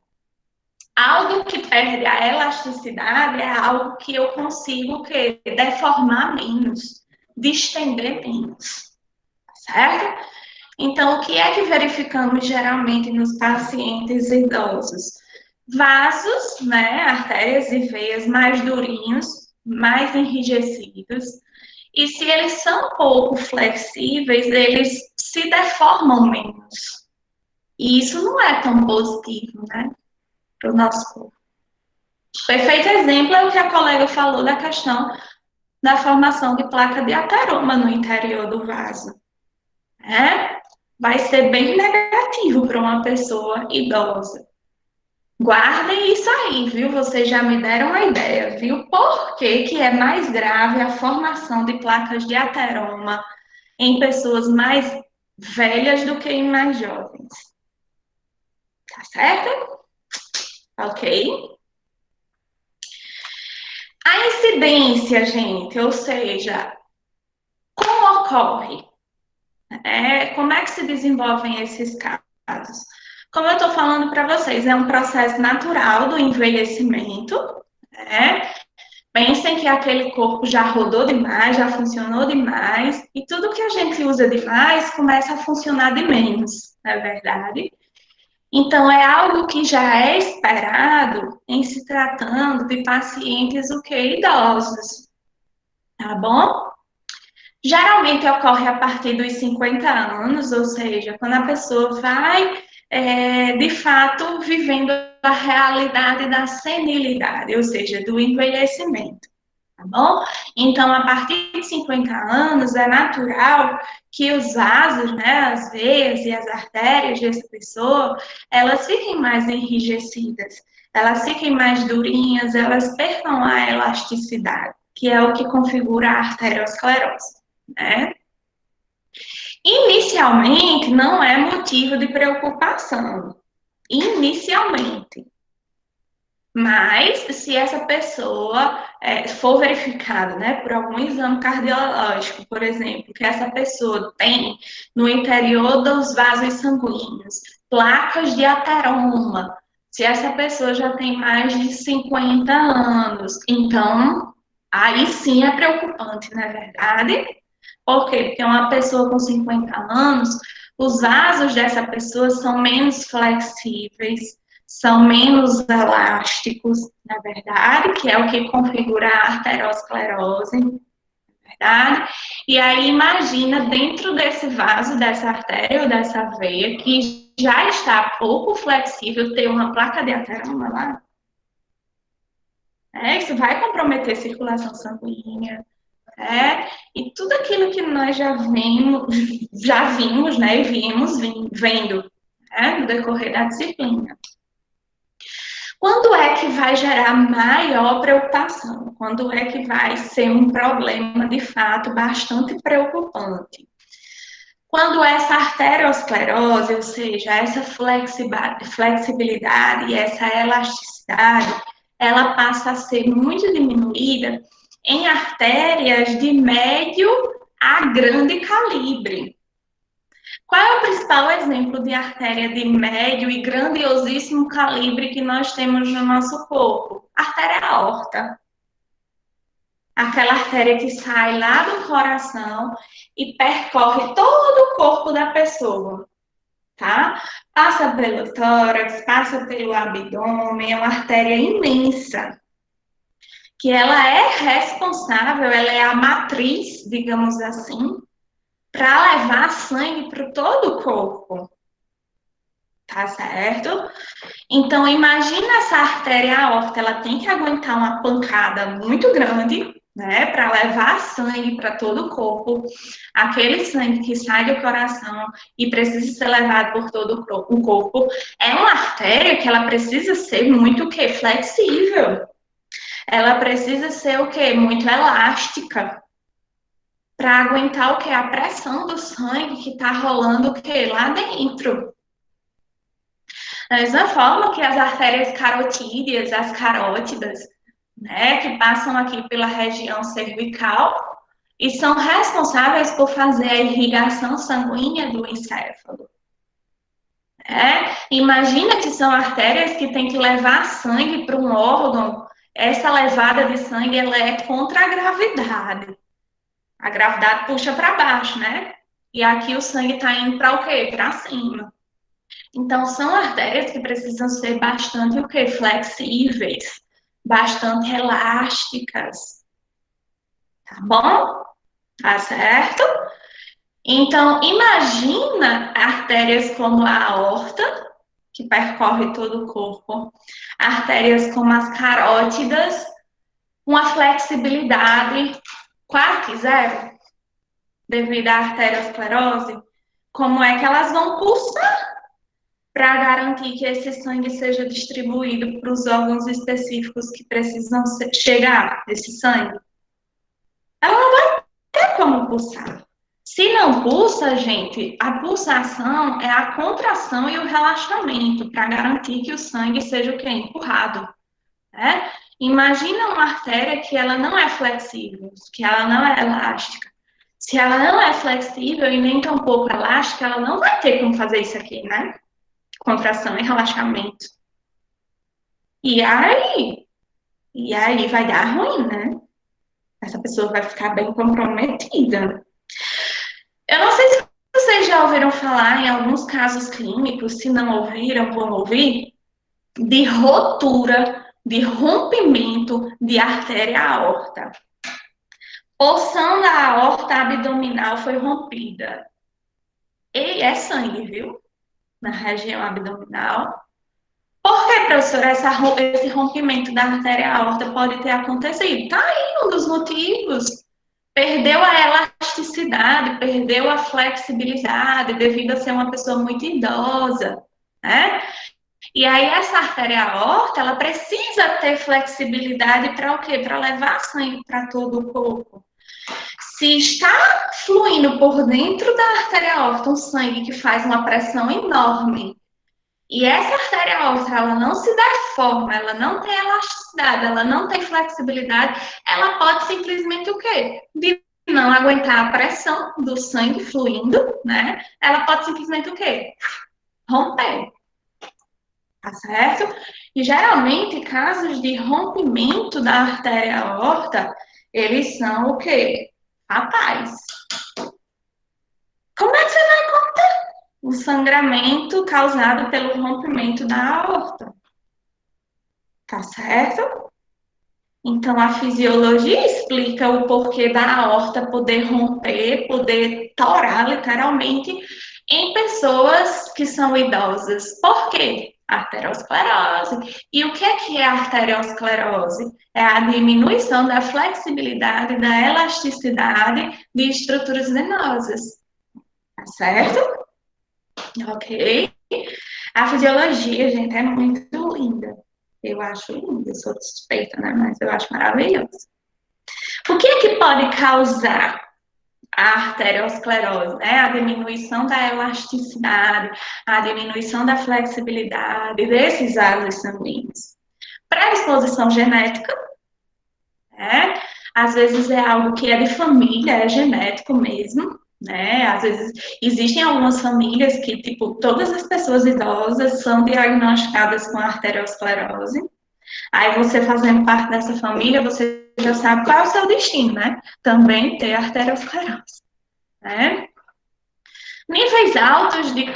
Algo que perde a elasticidade é algo que eu consigo o quê? Deformar menos, distender menos, certo? Então, o que é que verificamos geralmente nos pacientes idosos? Vasos, né, artérias e veias mais durinhos, mais enrijecidos, e se eles são pouco flexíveis, eles se deformam menos. E isso não é tão positivo, né, para o nosso corpo. Perfeito exemplo é o que a colega falou da questão da formação de placa de ateroma no interior do vaso. Vai ser bem negativo para uma pessoa idosa. Guardem isso aí, viu? Vocês já me deram a ideia, viu? Por que que é mais grave a formação de placas de ateroma em pessoas mais velhas do que em mais jovens? Tá certo? Ok? A incidência, gente, ou seja, como ocorre? Como é que se desenvolvem esses casos? Como eu estou falando para vocês, é um processo natural do envelhecimento, né? Pensem que aquele corpo já rodou demais, já funcionou demais, e tudo que a gente usa demais começa a funcionar de menos, não é verdade? Então, é algo que já é esperado em se tratando de pacientes o que idosos, tá bom? Geralmente ocorre a partir dos 50 anos, ou seja, quando a pessoa vai, de fato, vivendo a realidade da senilidade, ou seja, do envelhecimento, tá bom? Então, a partir de 50 anos, é natural que os vasos, né, as veias e as artérias dessa pessoa, elas fiquem mais enrijecidas, elas fiquem mais durinhas, elas percam a elasticidade, que é o que configura a arteriosclerose, né? Inicialmente, não é motivo de preocupação. Inicialmente. Mas, se essa pessoa for verificada, né, por algum exame cardiológico, por exemplo, que essa pessoa tem no interior dos vasos sanguíneos placas de ateroma, se essa pessoa já tem mais de 50 anos, então, aí sim é preocupante, não é verdade? Por quê? Porque uma pessoa com 50 anos, os vasos dessa pessoa são menos flexíveis, são menos elásticos, na verdade, que é o que configura a arteriosclerose, na verdade. E aí imagina dentro desse vaso, dessa artéria ou dessa veia, que já está pouco flexível, ter uma placa de ateroma lá. Isso vai comprometer a circulação sanguínea, e tudo aquilo que nós já vimos, né, e vimos vendo, no decorrer da disciplina. Quando é que vai gerar maior preocupação? Quando é que vai ser um problema, de fato, bastante preocupante? Quando essa arteriosclerose, ou seja, essa flexibilidade e essa elasticidade, ela passa a ser muito diminuída em artérias de médio a grande calibre. Qual é o principal exemplo de artéria de médio e grandiosíssimo calibre que nós temos no nosso corpo? A artéria aorta. Aquela artéria que sai lá do coração e percorre todo o corpo da pessoa, tá? Passa pelo tórax, passa pelo abdômen, é uma artéria imensa, que ela é responsável, ela é a matriz, digamos assim, para levar sangue para todo o corpo, tá certo? Então, imagina essa artéria aorta, ela tem que aguentar uma pancada muito grande, né, para levar sangue para todo o corpo, aquele sangue que sai do coração e precisa ser levado por todo o corpo, é uma artéria que ela precisa ser muito o quê? Flexível. Ela precisa ser o quê? Muito elástica, para aguentar o quê? A pressão do sangue que está rolando o quê? Lá dentro. Da mesma forma que as artérias carotídeas, as carótidas, né, que passam aqui pela região cervical e são responsáveis por fazer a irrigação sanguínea do encéfalo. Imagina que são artérias que têm que levar sangue para um órgão. Essa levada de sangue ela é contra a gravidade. A gravidade puxa para baixo, né? E aqui o sangue está indo para o quê? Para cima. Então, são artérias que precisam ser bastante o quê? Flexíveis, bastante elásticas. Tá bom? Tá certo? Então, imagina artérias como a aorta, que percorre todo o corpo, artérias como as carótidas, com a flexibilidade quase que zero, devido à arteriosclerose, como é que elas vão pulsar para garantir que esse sangue seja distribuído para os órgãos específicos que precisam chegar esse sangue? Ela não vai ter como pulsar. Se Se não pulsa, gente, a pulsação é a contração e o relaxamento para garantir que o sangue seja o quê? Empurrado, né? Imagina uma artéria que ela não é flexível, que ela não é elástica. Se ela não é flexível e nem tampouco elástica, ela não vai ter como fazer isso aqui, né? Contração e relaxamento. E aí? E aí vai dar ruim, né? Essa pessoa vai ficar bem comprometida. Eu não sei se vocês já ouviram falar em alguns casos clínicos, se não ouviram, vão ouvir, de rotura, de rompimento de artéria aorta. Porção da aorta abdominal foi rompida. E é sangue, viu? Na região abdominal. Por que, professora, esse rompimento da artéria aorta pode ter acontecido? Tá aí um dos motivos. Perdeu a elasticidade, perdeu a flexibilidade devido a ser uma pessoa muito idosa, né? E aí essa artéria aorta, ela precisa ter flexibilidade para o quê? Para levar sangue para todo o corpo. Se está fluindo por dentro da artéria aorta um sangue que faz uma pressão enorme, e essa artéria aorta, ela não se deforma, ela não tem elasticidade, ela não tem flexibilidade, ela pode simplesmente o quê? De não aguentar a pressão do sangue fluindo, né? Ela pode simplesmente o quê? Romper. Tá certo? E geralmente, casos de rompimento da artéria aorta, eles são o quê? Fatais. Como é que você vai conter o sangramento causado pelo rompimento da aorta? Tá certo? Então, a fisiologia explica o porquê da aorta poder romper, poder torar, literalmente, em pessoas que são idosas. Por quê? Arteriosclerose. E o que é a arteriosclerose? É a diminuição da flexibilidade, da elasticidade de estruturas venosas. Tá certo? Ok? A fisiologia, gente, é muito linda. Eu acho lindo, eu sou suspeita, né? Mas eu acho maravilhoso. O que é que pode causar a arteriosclerose? Né? A diminuição da elasticidade, a diminuição da flexibilidade desses vasos sanguíneos. Predisposição genética, né? Às vezes é algo que é de família, é genético mesmo, né? Às vezes existem algumas famílias que, tipo, todas as pessoas idosas são diagnosticadas com arteriosclerose. Aí você fazendo parte dessa família, você já sabe qual é o seu destino, né? Também ter arteriosclerose, né? Níveis altos de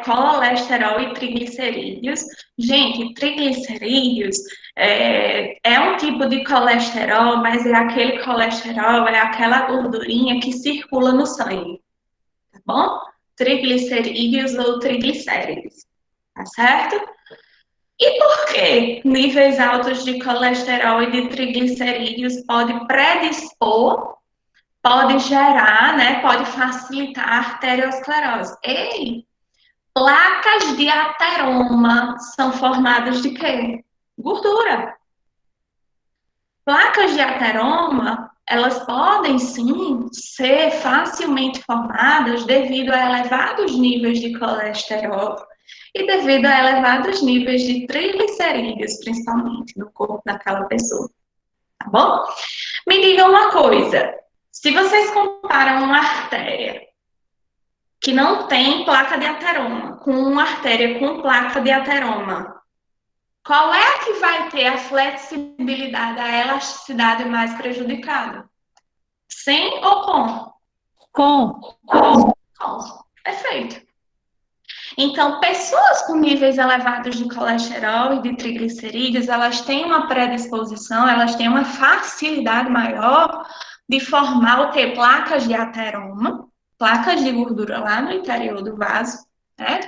colesterol e triglicerídeos. Gente, triglicerídeos é um tipo de colesterol, mas é aquele colesterol, é aquela gordurinha que circula no sangue, tá bom? Triglicerídeos ou triglicéridos, tá certo? E por que níveis altos de colesterol e de triglicerídeos pode predispor, pode gerar, né, pode facilitar a arteriosclerose? Ei, placas de ateroma são formadas de quê? Gordura. Placas de ateroma, elas podem sim ser facilmente formadas devido a elevados níveis de colesterol e devido a elevados níveis de triglicerídeos, principalmente no corpo daquela pessoa, tá bom? Me diga uma coisa, se vocês comparam uma artéria que não tem placa de ateroma com uma artéria com placa de ateroma, qual é a que vai ter a flexibilidade, a elasticidade mais prejudicada? Sem ou com? Com. Com. Perfeito. Então, pessoas com níveis elevados de colesterol e de triglicerídeos, elas têm uma predisposição, elas têm uma facilidade maior de formar o quê? Placas de ateroma, placas de gordura lá no interior do vaso, né?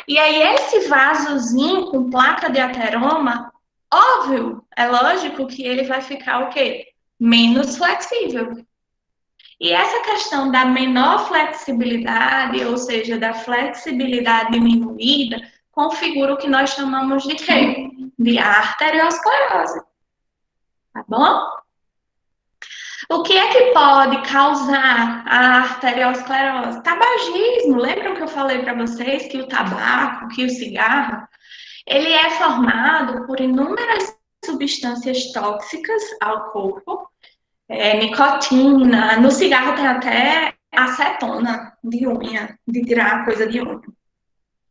E aí, esse vasozinho com placa de ateroma, óbvio, é lógico que ele vai ficar o quê? Menos flexível. E essa questão da menor flexibilidade, ou seja, da flexibilidade diminuída, configura o que nós chamamos de quê? De arteriosclerose. Tá bom? O que é que pode causar a arteriosclerose? Tabagismo. Lembram que eu falei para vocês que o tabaco, que o cigarro, ele é formado por inúmeras substâncias tóxicas ao corpo, nicotina. No cigarro tem até acetona de unha, de tirar coisa de unha,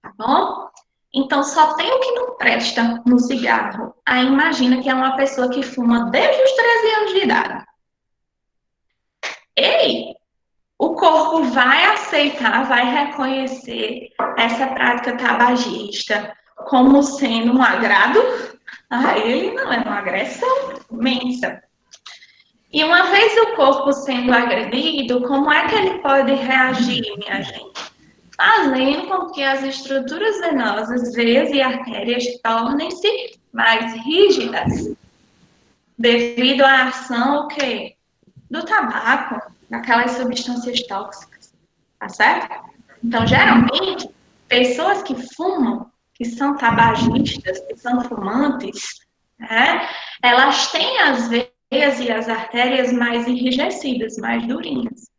tá bom? Então, só tem o que não presta no cigarro. Aí imagina que é uma pessoa que fuma desde os 13 anos de idade. Ei, o corpo vai aceitar, vai reconhecer essa prática tabagista como sendo um agrado a ele, não é uma agressão imensa. E uma vez o corpo sendo agredido, como é que ele pode reagir, minha gente? Fazendo com que as estruturas venosas, veias e artérias tornem-se mais rígidas, devido à ação o quê? Do tabaco, daquelas substâncias tóxicas, tá certo? Então, geralmente, pessoas que fumam, que são tabagistas, que são fumantes, né, elas têm as veias e as artérias mais enrijecidas, mais durinhas.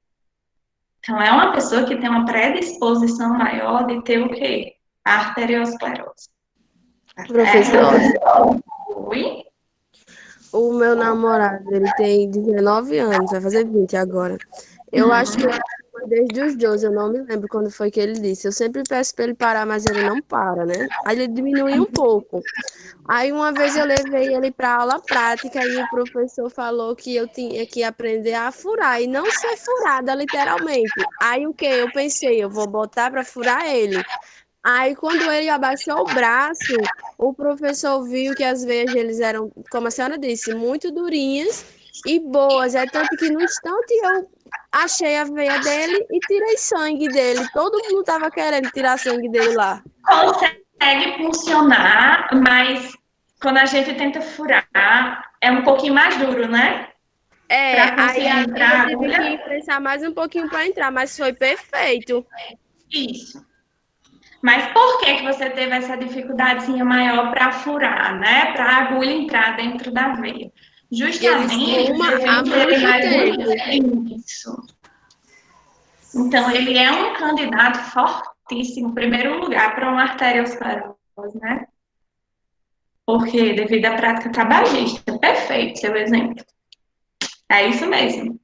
Então, é uma pessoa que tem uma predisposição maior de ter o quê? A arteriosclerose. Tá Professora, certo? Oi? o meu namorado, ele tem 19 anos, vai fazer 20 agora. Eu acho que ele fuma desde os 12, eu não me lembro quando foi que ele disse. Eu sempre peço para ele parar, mas ele não para, né? Aí ele diminui um pouco. Aí uma vez eu levei ele para aula prática e o professor falou que eu tinha que aprender a furar e não ser furada, literalmente. Aí o que? Eu pensei, eu vou botar para furar ele. Aí, quando ele abaixou o braço, o professor viu que as veias deles eram, como a senhora disse, muito durinhas e boas. É tanto que no instante eu achei a veia dele e tirei sangue dele. Todo mundo estava querendo tirar sangue dele lá. Consegue funcionar, mas quando a gente tenta furar, é um pouquinho mais duro, né? É, Para aí conseguir entrar eu a tive que agulha. imprensar mais um pouquinho para entrar, mas foi perfeito. Isso. Mas por que que você teve essa dificuldadezinha maior para furar, né? Para a agulha entrar dentro da veia? E ele Justamente fuma há devido ter muito mais tempo. isso. Então, ele é um candidato fortíssimo, em primeiro lugar, para uma arteriosclerose, né? Porque devido à prática tabagista. Perfeito, seu exemplo. É isso mesmo.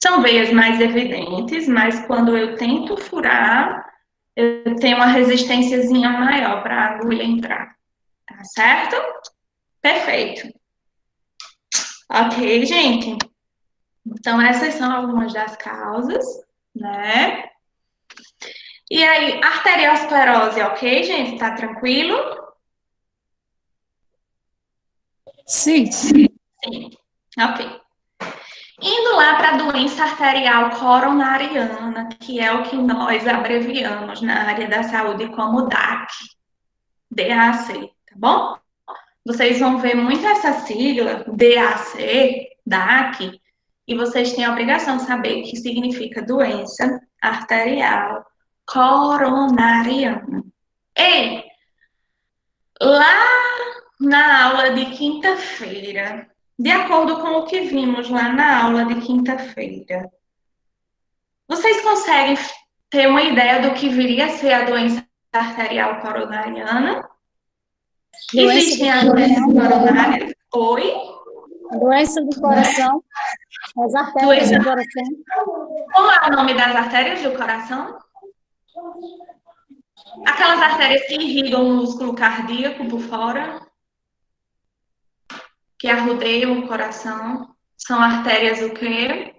São veias mais evidentes, mas quando eu tento furar, eu tenho uma resistênciazinha maior para a agulha entrar. Tá certo? Perfeito. Ok, gente? Então, essas são algumas das causas, né? E aí, arteriosclerose, ok, gente? Tá tranquilo? Sim. Sim. Ok. Indo lá para a doença arterial coronariana, que é o que nós abreviamos na área da saúde como DAC, tá bom? Vocês vão ver muito essa sigla, DAC, e vocês têm a obrigação de saber que significa doença arterial coronariana. Ei, lá na aula de quinta-feira, de acordo com o que vimos lá na aula de quinta-feira, vocês conseguem ter uma ideia do que viria a ser a doença arterial coronariana? Doença do Existem as doenças coração. coronárias? Oi? Doença do coração. As artérias Doença. do coração. Qual é o nome das artérias do coração? Aquelas artérias que irrigam o músculo cardíaco por fora, que arrodeiam o coração, são artérias o quê?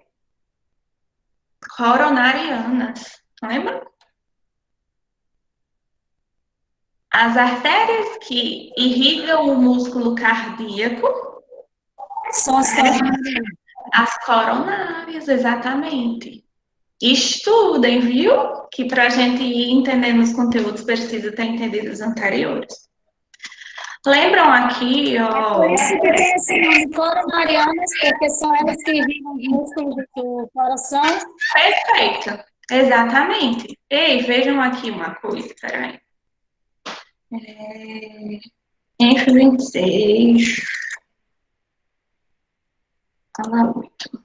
Coronarianas. Lembra? As artérias que irrigam o músculo cardíaco, São as coronárias. as coronárias, exatamente. Estudem, viu? Que para a gente ir entendendo os conteúdos precisa ter entendido os anteriores. Lembram aqui, É por ó. isso que tem esse nome, coronarianas, porque são elas que irrigam os músculos do coração. Perfeito. Exatamente. Ei, vejam aqui uma coisa, peraí. F26. Fala 8.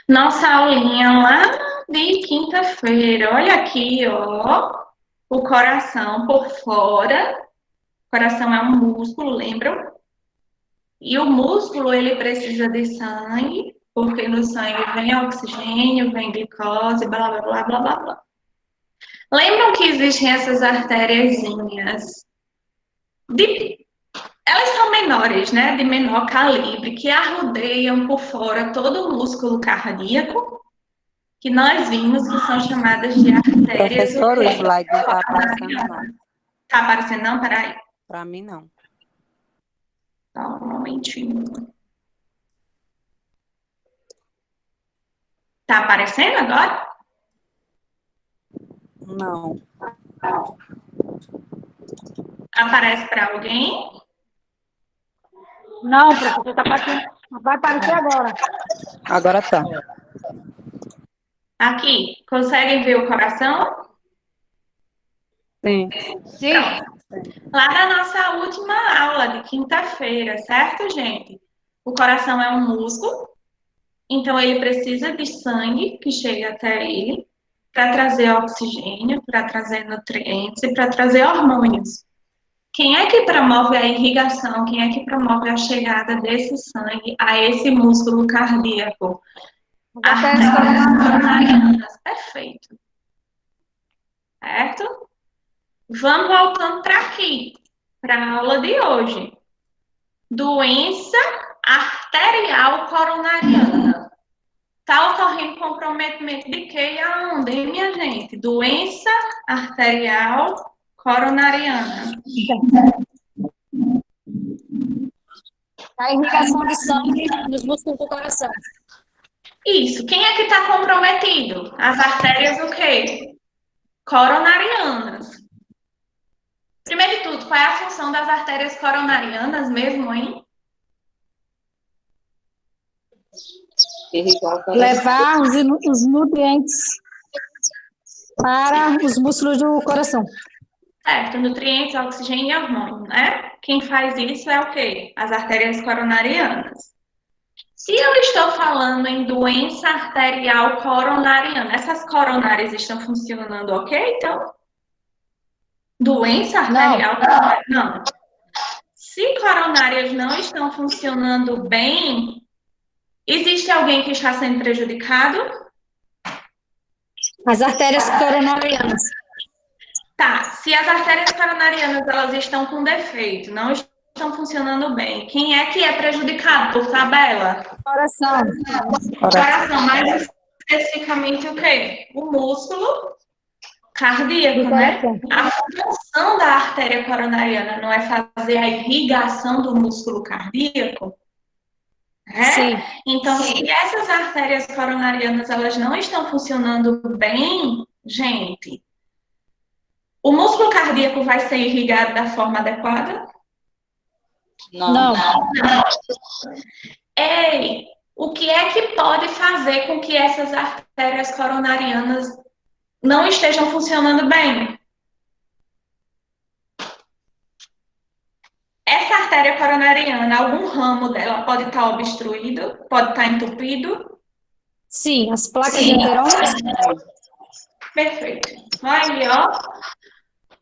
Nossa aulinha lá de quinta-feira. Olha aqui, ó. O coração por fora. O coração é um músculo, lembram? E o músculo, ele precisa de sangue, porque no sangue vem oxigênio, vem glicose, blá, blá, blá, blá, blá, blá. Lembram que existem essas artériazinhas de elas são menores, né, de menor calibre, que arrodeiam por fora todo o músculo cardíaco, que nós vimos que são chamadas de artérias. Professor, o slide não está aparecendo, não. Tá aparecendo, não? Peraí. Para mim, não. Só um momentinho. Tá aparecendo agora? Não. Aparece para alguém? Não, professor, tá aparecendo. Vai aparecer agora. Agora tá. Aqui, conseguem ver o coração? Sim. Sim. Lá na nossa última aula de quinta-feira, certo, gente? O coração é um músculo, então ele precisa de sangue que chegue até ele para trazer oxigênio, para trazer nutrientes e para trazer hormônios. Quem é que promove a irrigação? Quem é que promove a chegada desse sangue a esse músculo cardíaco? Artérias coronarianas. Perfeito. Certo? Vamos voltando para aqui, para a aula de hoje. Doença arterial coronariana. Está ocorrendo comprometimento de que e aonde, hein, minha gente? Doença arterial coronariana. A irrigação de sangue nos músculos do coração. Isso. Quem é que está comprometido? As artérias o quê? Coronarianas. Primeiro de tudo, qual é a função das artérias coronarianas mesmo, hein? Levar os nutrientes para os músculos do coração. Certo, nutrientes, oxigênio e hormônio, né? Quem faz isso é o quê? As artérias coronarianas. Se eu estou falando em doença arterial coronariana, essas coronárias estão funcionando ok, então? Doença arterial coronariana? Não. Se coronárias não estão funcionando bem, existe alguém que está sendo prejudicado? As artérias coronarianas. Tá, se as artérias coronarianas elas estão com defeito, não estão funcionando bem, quem é que é prejudicado por tabela? Coração. Coração, mais especificamente o quê? O músculo cardíaco, né? A função da artéria coronariana não é fazer a irrigação do músculo cardíaco? É? Sim. Então, se essas artérias coronarianas elas não estão funcionando bem, gente, o músculo cardíaco vai ser irrigado da forma adequada? Não. Ei, o que é que pode fazer com que essas artérias coronarianas não estejam funcionando bem? Essa artéria coronariana, algum ramo dela pode estar obstruído, pode estar entupido? Sim, as placas enterônicas. Perfeito. Aí, ó.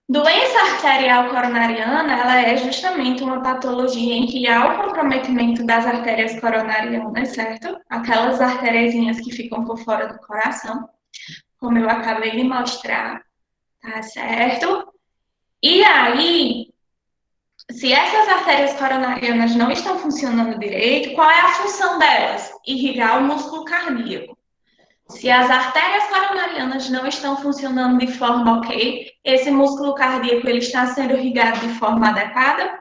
Doença arterial coronariana, ela é justamente uma patologia em que há o comprometimento das artérias coronarianas, certo? Aquelas artériazinhas que ficam por fora do coração, como eu acabei de mostrar, tá certo? E aí, se essas artérias coronarianas não estão funcionando direito, qual é a função delas? Irrigar o músculo cardíaco. Se as artérias coronarianas não estão funcionando de forma ok, esse músculo cardíaco ele está sendo irrigado de forma adequada?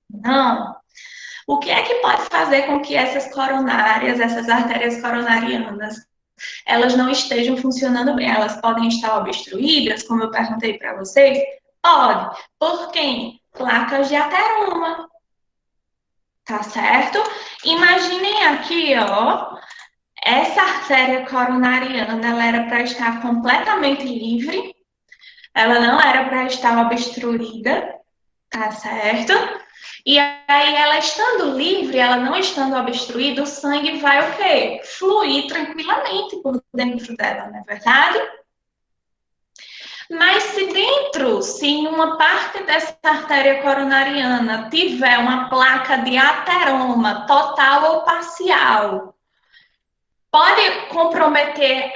Não. O que é que pode fazer com que essas coronárias, essas artérias coronarianas, elas não estejam funcionando bem? Elas podem estar obstruídas, como eu perguntei para vocês? Pode. Por quem? Placas de ateroma. Tá certo? Imaginem aqui, ó. Essa artéria coronariana, ela era para estar completamente livre, ela não era para estar obstruída, tá certo? E aí, ela estando livre, ela não estando obstruída, o sangue vai o quê? Fluir tranquilamente por dentro dela, não é verdade? Mas se em uma parte dessa artéria coronariana tiver uma placa de ateroma total ou parcial, pode comprometer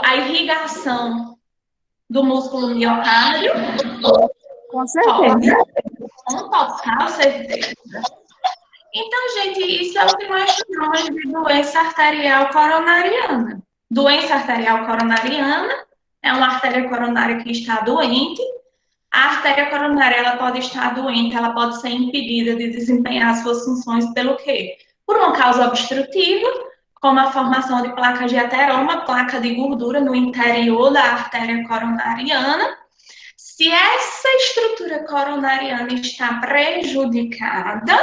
a irrigação do músculo miocárdio? Com Pode, certeza. com total certeza. Então, gente, isso é o que nós chamamos de doença arterial coronariana. Doença arterial coronariana é uma artéria coronária que está doente. A artéria coronária, ela pode estar doente, ela pode ser impedida de desempenhar suas funções pelo quê? Por uma causa obstrutiva, como a formação de placa de ateroma, placa de gordura no interior da artéria coronariana. Se essa estrutura coronariana está prejudicada,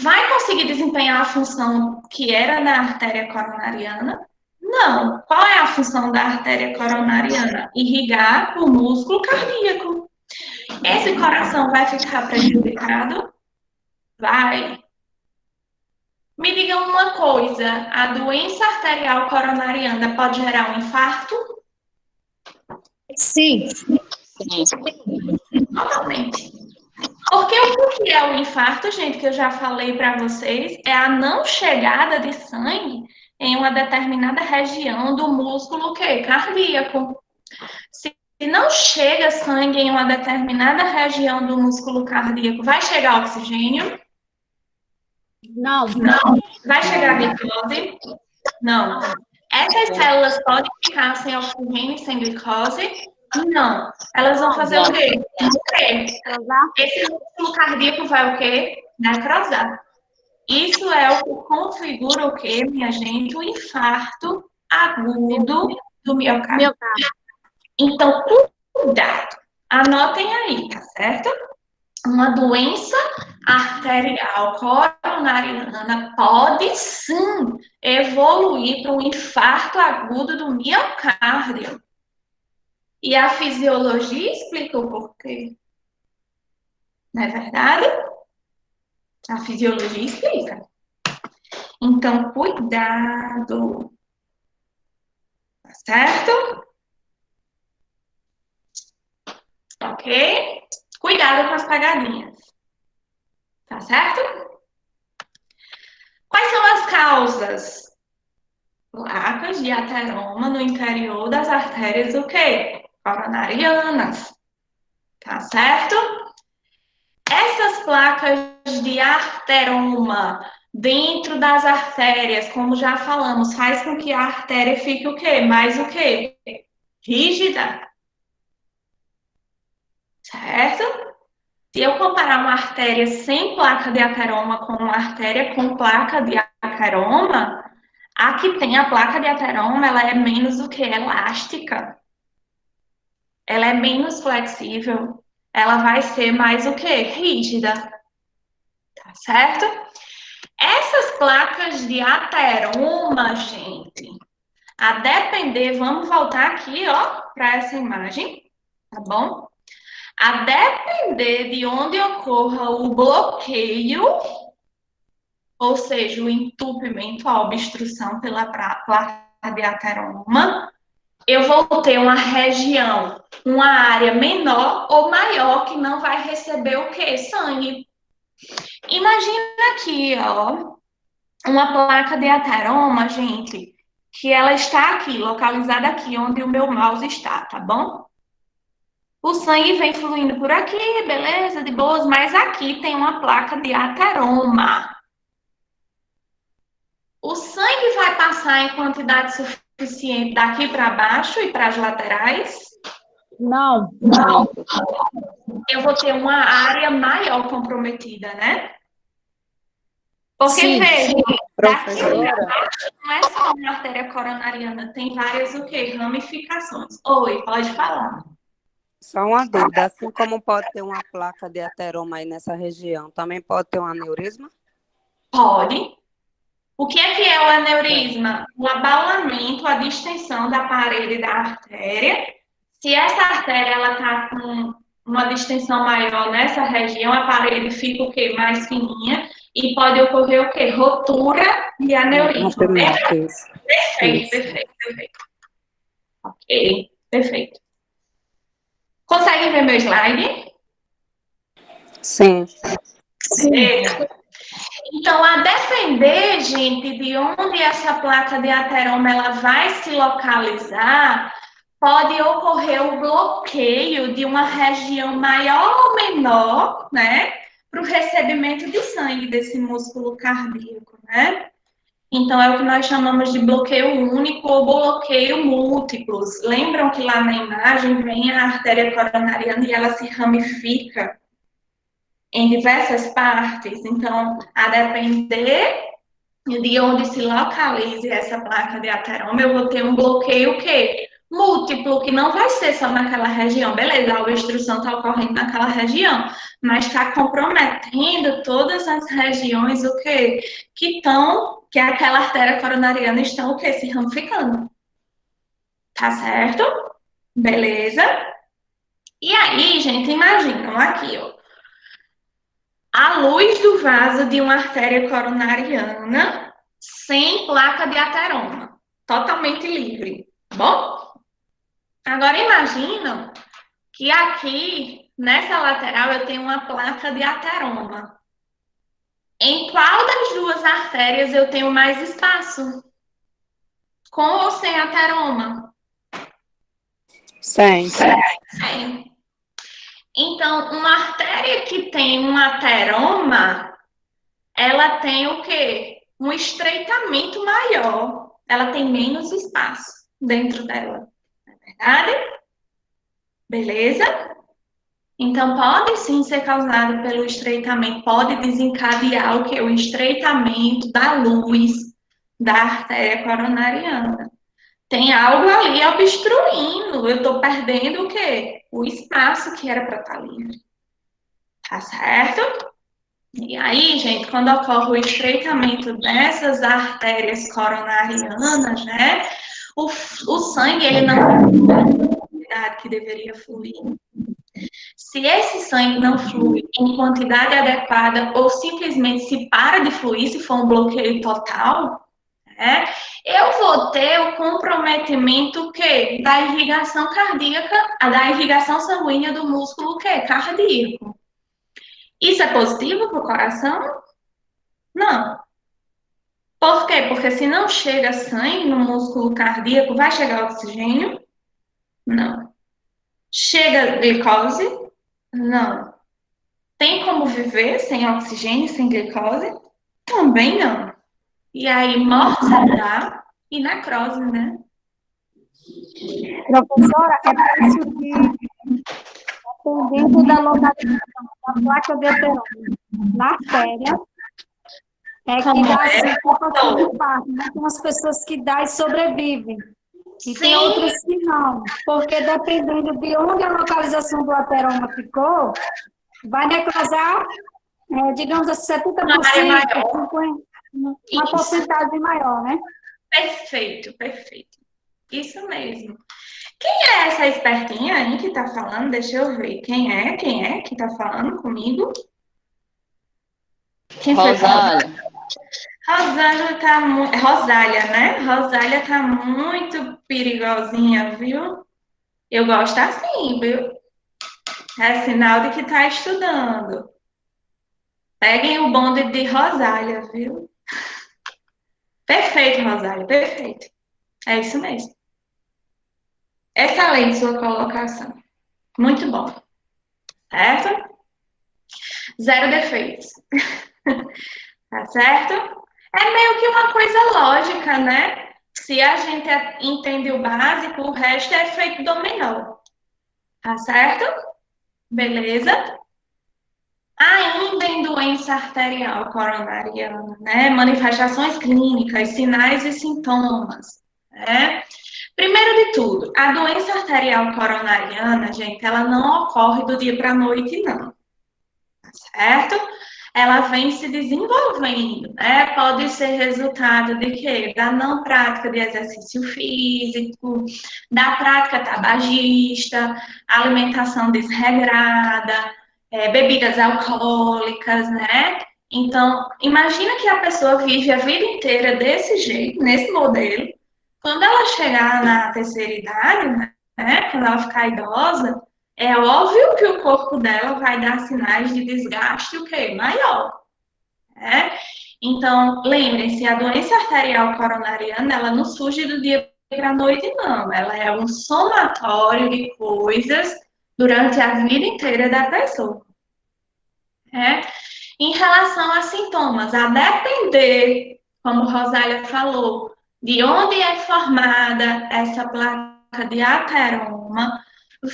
vai conseguir desempenhar a função que era da artéria coronariana? Não. Qual é a função da artéria coronariana? Irrigar o músculo cardíaco. Esse coração vai ficar prejudicado? Vai. Me diga uma coisa: a doença arterial coronariana pode gerar um infarto? Sim. Totalmente. Porque o que é o infarto, gente, que eu já falei para vocês, é a não chegada de sangue em uma determinada região do músculo cardíaco. Se não chega sangue em uma determinada região do músculo cardíaco, vai chegar oxigênio? Não. Não. Vai chegar glicose? Não. Essas células podem ficar sem oxigênio e sem glicose? Não. Elas vão fazer o quê? Esse músculo cardíaco vai o quê? Necrosar. Isso é o que configura o quê, minha gente? O infarto agudo do miocárdio. Então, cuidado. Anotem aí, tá certo? Uma doença arterial coronariana pode sim evoluir para um infarto agudo do miocárdio. E a fisiologia explica o porquê. Não é verdade? A fisiologia explica. Então, cuidado. Tá certo? Ok? Cuidado com as pegadinhas. Tá certo? Quais são as causas? Placas de ateroma no interior das artérias o quê? Coronarianas. Tá certo? Essas placas de ateroma dentro das artérias, como já falamos, faz com que a artéria fique o quê? Mais o quê? Rígida. Certo? Se eu comparar uma artéria sem placa de ateroma com uma artéria com placa de ateroma, a que tem a placa de ateroma, ela é menos o que? Elástica. Ela é menos flexível. Ela vai ser mais o que? Rígida. Tá certo? Essas placas de ateroma, gente, a depender, vamos voltar aqui, ó, para essa imagem, tá bom? A depender de onde ocorra o bloqueio, ou seja, o entupimento, a obstrução pela placa de ateroma, eu vou ter uma região, uma área menor ou maior que não vai receber o quê? Sangue. Imagina aqui, ó, uma placa de ateroma, gente, que ela está aqui, localizada aqui, onde o meu mouse está, tá bom? O sangue vem fluindo por aqui, beleza, de boas, mas aqui tem uma placa de ateroma. O sangue vai passar em quantidade suficiente daqui para baixo e para as laterais? Não. Não. Eu vou ter uma área maior comprometida, né? Porque, Sim. veja, daqui Professora, não é só uma artéria coronariana, tem várias o quê? Ramificações. Oi, pode falar. só uma dúvida. Assim como pode ter uma placa de ateroma aí nessa região, também pode ter um aneurisma? Pode. O que é o aneurisma? O abaulamento, a distensão da parede da artéria. Se essa artéria ela está com uma distensão maior nessa região, a parede fica o quê? Mais fininha, e pode ocorrer o quê? Rotura e aneurisma. Rompimento, isso. Perfeito, perfeito, perfeito. Ok, perfeito. Consegue ver meu slide? Sim. Perfeito. Então, a depender, gente, de onde essa placa de ateroma ela vai se localizar, pode ocorrer o bloqueio de uma região maior ou menor, né, para o recebimento de sangue desse músculo cardíaco, né? Então, é o que nós chamamos de bloqueio único ou bloqueio múltiplos. Lembram que lá na imagem vem a artéria coronariana e ela se ramifica em diversas partes? Então, a depender de onde se localize essa placa de ateroma, eu vou ter um bloqueio o quê? Múltiplo, que não vai ser só naquela região. Beleza, a obstrução está ocorrendo naquela região, mas está comprometendo todas as regiões o quê? Que aquela artéria coronariana está o quê? Se ramificando. Tá certo? Beleza? E aí, gente, imaginam aqui, ó. A luz do vaso de uma artéria coronariana sem placa de ateroma, totalmente livre, tá bom? Agora imaginam que aqui, nessa lateral, eu tenho uma placa de ateroma. Em qual das duas artérias eu tenho mais espaço? Com ou sem ateroma? Sem. Sem. Então, uma artéria que tem um ateroma, ela tem o quê? Um estreitamento maior. Ela tem menos espaço dentro dela. Não é verdade? Beleza? Então, pode sim ser causado pelo estreitamento, pode desencadear o quê? O estreitamento da luz da artéria coronariana. Tem algo ali obstruindo, eu estou perdendo o quê? O espaço que era para estar livre. Tá certo? E aí, gente, quando ocorre o estreitamento dessas artérias coronarianas, né? O sangue, ele não flui na quantidade que deveria fluir. Se esse sangue não flui em quantidade adequada ou simplesmente se para de fluir, se for um bloqueio total, né? Eu vou ter o comprometimento o quê? Da irrigação cardíaca, da irrigação sanguínea do músculo o quê? Cardíaco. Isso é positivo para o coração? Não. Por quê? Porque se não chega sangue no músculo cardíaco, vai chegar oxigênio? Não. Chega glicose? Não. Tem como viver sem oxigênio, sem glicose? Também não. E aí, morte celular e necrose, né? Professora, é por isso que, dependendo da localização da placa de ateroma na artéria, é que dá assim, complicação de parto, né? Tem umas pessoas que dá e sobrevivem. E tem Sim. outras que não. Porque dependendo de onde a localização do ateroma ficou, vai necrosar, digamos assim, 70%, 50%, uma porcentagem maior, né? Perfeito, perfeito. Isso mesmo. Quem é essa espertinha aí que tá falando? Deixa eu ver. Quem é? Quem é que tá falando comigo? Quem foi? Rosália. Rosália tá muito. Rosália, né? Rosália tá muito perigosinha, viu? Eu gosto assim, viu? É sinal de que tá estudando. Peguem o bonde de Rosália, viu? Perfeito, Rosália, perfeito. É isso mesmo. Excelente sua colocação. Muito bom. Certo? Zero defeitos. Tá certo? É meio que uma coisa lógica, né? Se a gente entende o básico, o resto é efeito dominó. Tá certo? Beleza? Ainda em doença arterial coronariana, né? Manifestações clínicas, sinais e sintomas, né? Primeiro de tudo, a doença arterial coronariana, gente, ela não ocorre do dia para a noite, não. Tá certo? Ela vem se desenvolvendo, né? Pode ser resultado de quê? Da não prática de exercício físico, da prática tabagista, alimentação desregrada, bebidas alcoólicas, né? Então, imagina que a pessoa vive a vida inteira desse jeito, nesse modelo. Quando ela chegar na terceira idade, né? Quando ela ficar idosa, é óbvio que o corpo dela vai dar sinais de desgaste o quê? Maior, né? Então, lembrem-se, a doença arterial coronariana, ela não surge do dia para a noite, não. Ela é um somatório de coisas durante a vida inteira da pessoa, né? Em relação a sintomas, a depender, como Rosália falou, de onde é formada essa placa de ateroma,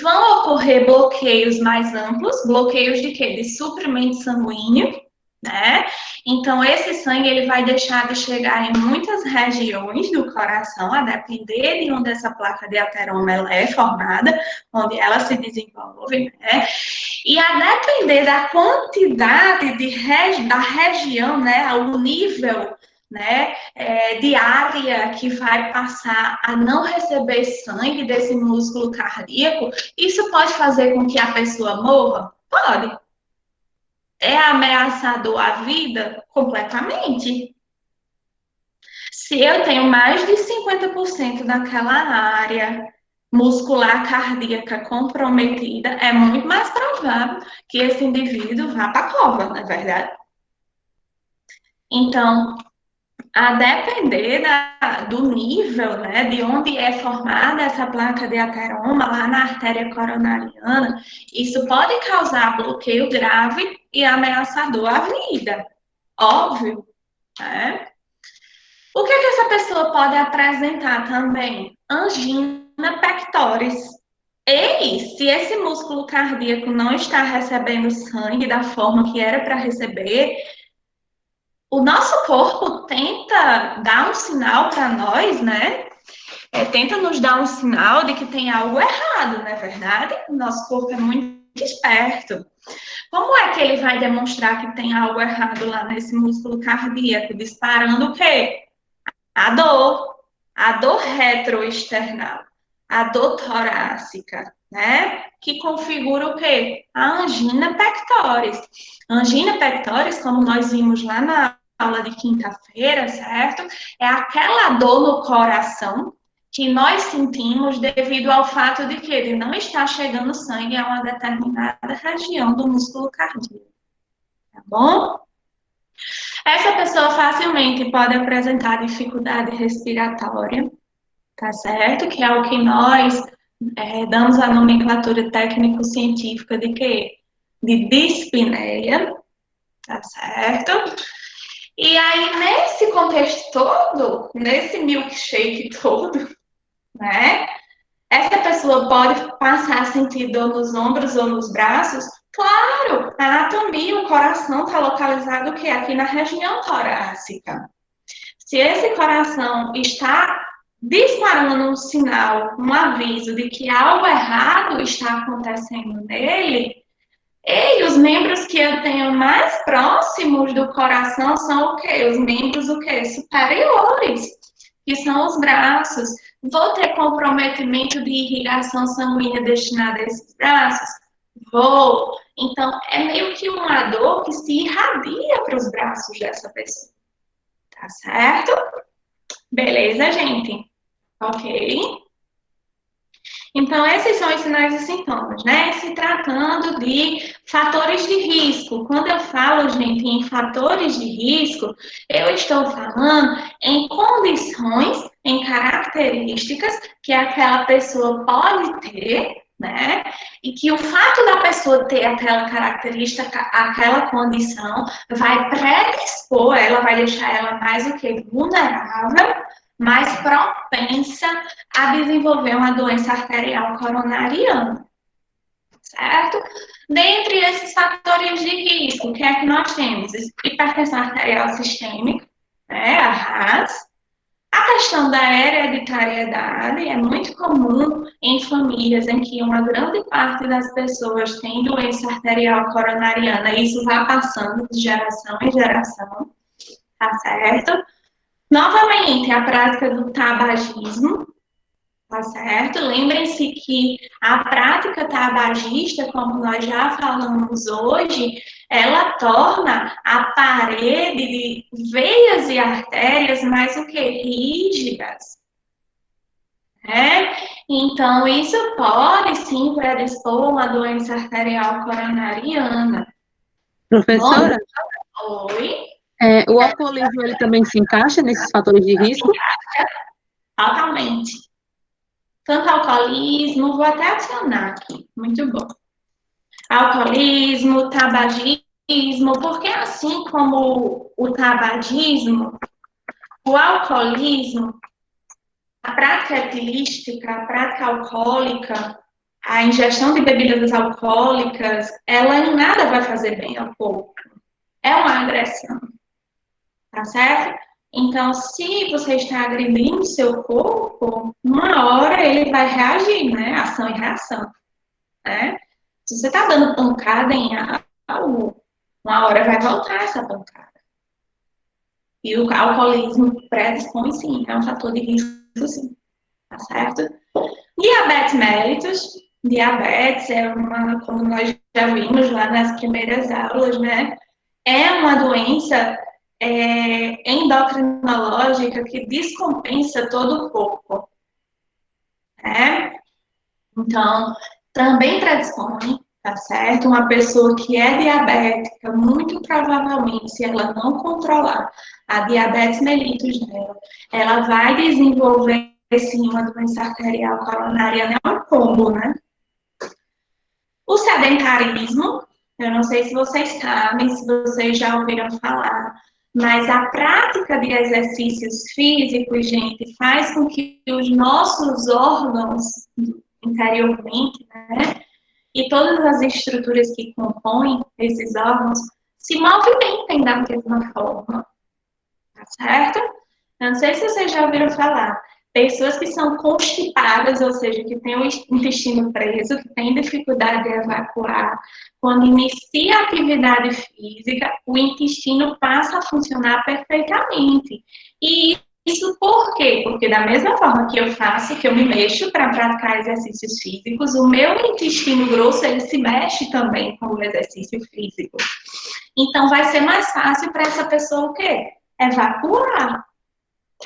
vão ocorrer bloqueios mais amplos, bloqueios de quê? De suprimento sanguíneo, né? Então, esse sangue ele vai deixar de chegar em muitas regiões do coração, a depender de onde essa placa de ateroma ela é formada, onde ela se desenvolve, né? E a depender da quantidade da região, né? O nível, né, de área que vai passar a não receber sangue desse músculo cardíaco, isso pode fazer com que a pessoa morra? Pode. É ameaçador à vida? Completamente. Se eu tenho mais de 50% daquela área muscular cardíaca comprometida, é muito mais provável que esse indivíduo vá para a cova, não é verdade? Então, a depender do nível, né, de onde é formada essa placa de ateroma, lá na artéria coronariana, isso pode causar bloqueio grave e ameaçador à vida. Óbvio, né? O que essa pessoa pode apresentar também? Angina pectoris. E se esse músculo cardíaco não está recebendo sangue da forma que era para receber, o nosso corpo tenta dar um sinal para nós, né? Tenta nos dar um sinal de que tem algo errado, não é verdade? O nosso corpo é muito esperto. Como é que ele vai demonstrar que tem algo errado lá nesse músculo cardíaco? Disparando o quê? A dor retroesternal, a dor torácica, né? Que configura o quê? A angina pectoris. Angina pectoris, como nós vimos lá na aula de quinta-feira, certo? É aquela dor no coração que nós sentimos devido ao fato de que ele não está chegando sangue a uma determinada região do músculo cardíaco. Tá bom? Essa pessoa facilmente pode apresentar dificuldade respiratória, tá certo? Que é o que nós damos a nomenclatura técnico-científica de quê? De dispneia, tá certo? E aí, nesse contexto todo, nesse milkshake todo, né? Essa pessoa pode passar a sentir dor nos ombros ou nos braços? Claro, a anatomia, o coração está localizado o quê? Aqui na região torácica. Se esse coração está disparando um sinal, um aviso de que algo errado está acontecendo nele, e os membros que eu tenho mais próximos do coração são o quê? Os membros o quê? Superiores, que são os braços. Vou ter comprometimento de irrigação sanguínea destinada a esses braços? Vou. Então, é meio que uma dor que se irradia para os braços dessa pessoa. Tá certo? Beleza, gente? Ok? Então, esses são os sinais e sintomas, né? Se tratando de fatores de risco. Quando eu falo, gente, em fatores de risco, eu estou falando em condições, em características que aquela pessoa pode ter, né? E que o fato da pessoa ter aquela característica, aquela condição, vai predispor ela, vai deixar ela mais o que? Vulnerável, mais propensa a desenvolver uma doença arterial coronariana, certo? Dentre esses fatores de risco, o que é que nós temos? Hipertensão arterial sistêmica, né, a RAS, A questão da hereditariedade é muito comum em famílias em que uma grande parte das pessoas tem doença arterial coronariana, e isso vai passando de geração em geração, tá certo? Novamente, a prática do tabagismo, tá certo? Lembrem-se que a prática tabagista, como nós já falamos hoje, ela torna a parede de veias e artérias mais o que? Rígidas. Né? Então, isso pode sim predispor uma doença arterial coronariana. Professora, Bom, oi? o alcoolismo ele também se encaixa nesses fatores de risco? Totalmente. Tanto alcoolismo, vou até adicionar aqui, muito bom. Alcoolismo, tabagismo, porque assim como o tabagismo, o alcoolismo, a prática etilística, a prática alcoólica, a ingestão de bebidas alcoólicas, ela em nada vai fazer bem ao corpo. É uma agressão, tá certo? Então, se você está agredindo o seu corpo, uma hora ele vai reagir, né? Ação e reação, né? Se você está dando pancada em algo, uma hora vai voltar essa pancada. E o alcoolismo predispõe, sim, é um fator de risco, sim, tá certo? Diabetes mellitus. Diabetes é como nós já vimos lá nas primeiras aulas, né? É uma doença endocrinológica que descompensa todo o corpo, né? Então, também predispõe, tá certo? Uma pessoa que é diabética, muito provavelmente, se ela não controlar a diabetes mellitus dela, ela vai desenvolver, sim, uma doença arterial coronariana, é um combo, né? O sedentarismo, eu não sei se vocês sabem, se vocês já ouviram falar, mas a prática de exercícios físicos, gente, faz com que os nossos órgãos interiormente, né, e todas as estruturas que compõem esses órgãos se movimentem da mesma forma, tá certo? Eu não sei se vocês já ouviram falar. Pessoas que são constipadas, ou seja, que têm o intestino preso, que têm dificuldade de evacuar, quando inicia a atividade física, o intestino passa a funcionar perfeitamente. E isso por quê? Porque da mesma forma que eu faço, que eu me mexo para praticar exercícios físicos, o meu intestino grosso, ele se mexe também com o exercício físico. Então, vai ser mais fácil para essa pessoa o quê? Evacuar,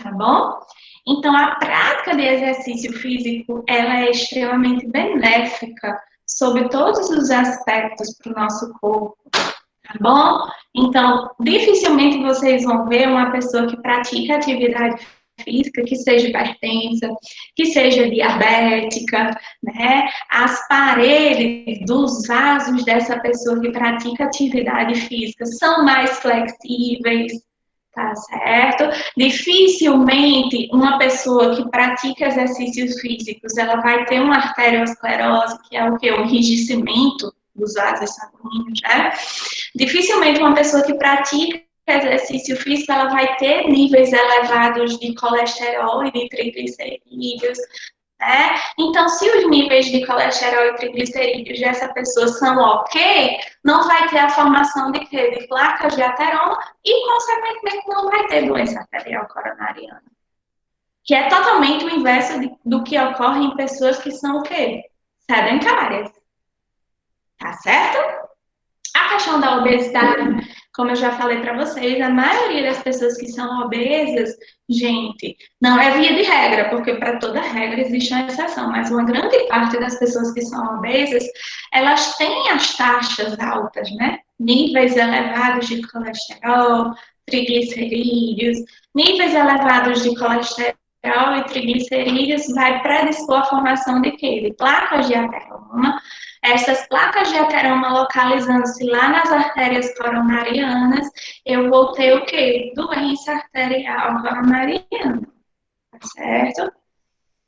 tá bom? Então, a prática de exercício físico, ela é extremamente benéfica sobre todos os aspectos para o nosso corpo, tá bom? Então, dificilmente vocês vão ver uma pessoa que pratica atividade física, que seja hipertensa, que seja diabética, né? As paredes dos vasos dessa pessoa que pratica atividade física são mais flexíveis, tá certo? Dificilmente uma pessoa que pratica exercícios físicos, ela vai ter uma arteriosclerose, que é o quê? O enrijecimento dos vasos sanguíneos, né? Dificilmente uma pessoa que pratica exercício físico, ela vai ter níveis elevados de colesterol e de triglicerídeos, né? Então, se os níveis de colesterol e triglicerídeos dessa pessoa são ok, não vai ter a formação de quê? De placas de ateroma e, consequentemente, não vai ter doença arterial coronariana. Que é totalmente o inverso do que ocorre em pessoas que são o quê? Sedentárias. Tá certo? A questão da obesidade, como eu já falei para vocês, a maioria das pessoas que são obesas, gente, não é via de regra, porque para toda regra existe uma exceção, mas uma grande parte das pessoas que são obesas, elas têm as taxas altas, né? Níveis elevados de colesterol, triglicerídeos, níveis elevados de colesterol e triglicerídeos vai predispor a formação de quê? De placas de ateroma. Essas placas de ateroma localizando-se lá nas artérias coronarianas, eu vou ter o quê? Doença arterial coronariana, tá certo?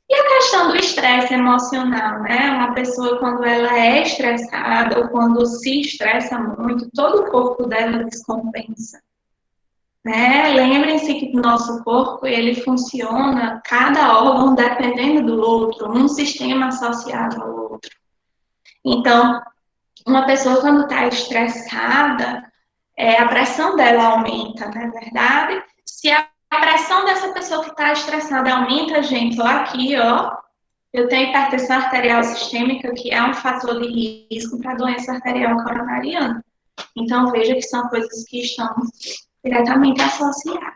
E a questão do estresse emocional, né? Uma pessoa, quando ela é estressada ou quando se estressa muito, todo o corpo dela descompensa, né? Lembrem-se que o nosso corpo, ele funciona, cada órgão dependendo do outro, um sistema associado ao outro. Então, uma pessoa quando está estressada, a pressão dela aumenta, não é verdade? Se a pressão dessa pessoa que está estressada aumenta, gente, ó, aqui, ó, eu tenho hipertensão arterial sistêmica, que é um fator de risco para doença arterial coronariana. Então, veja que são coisas que estão diretamente associadas,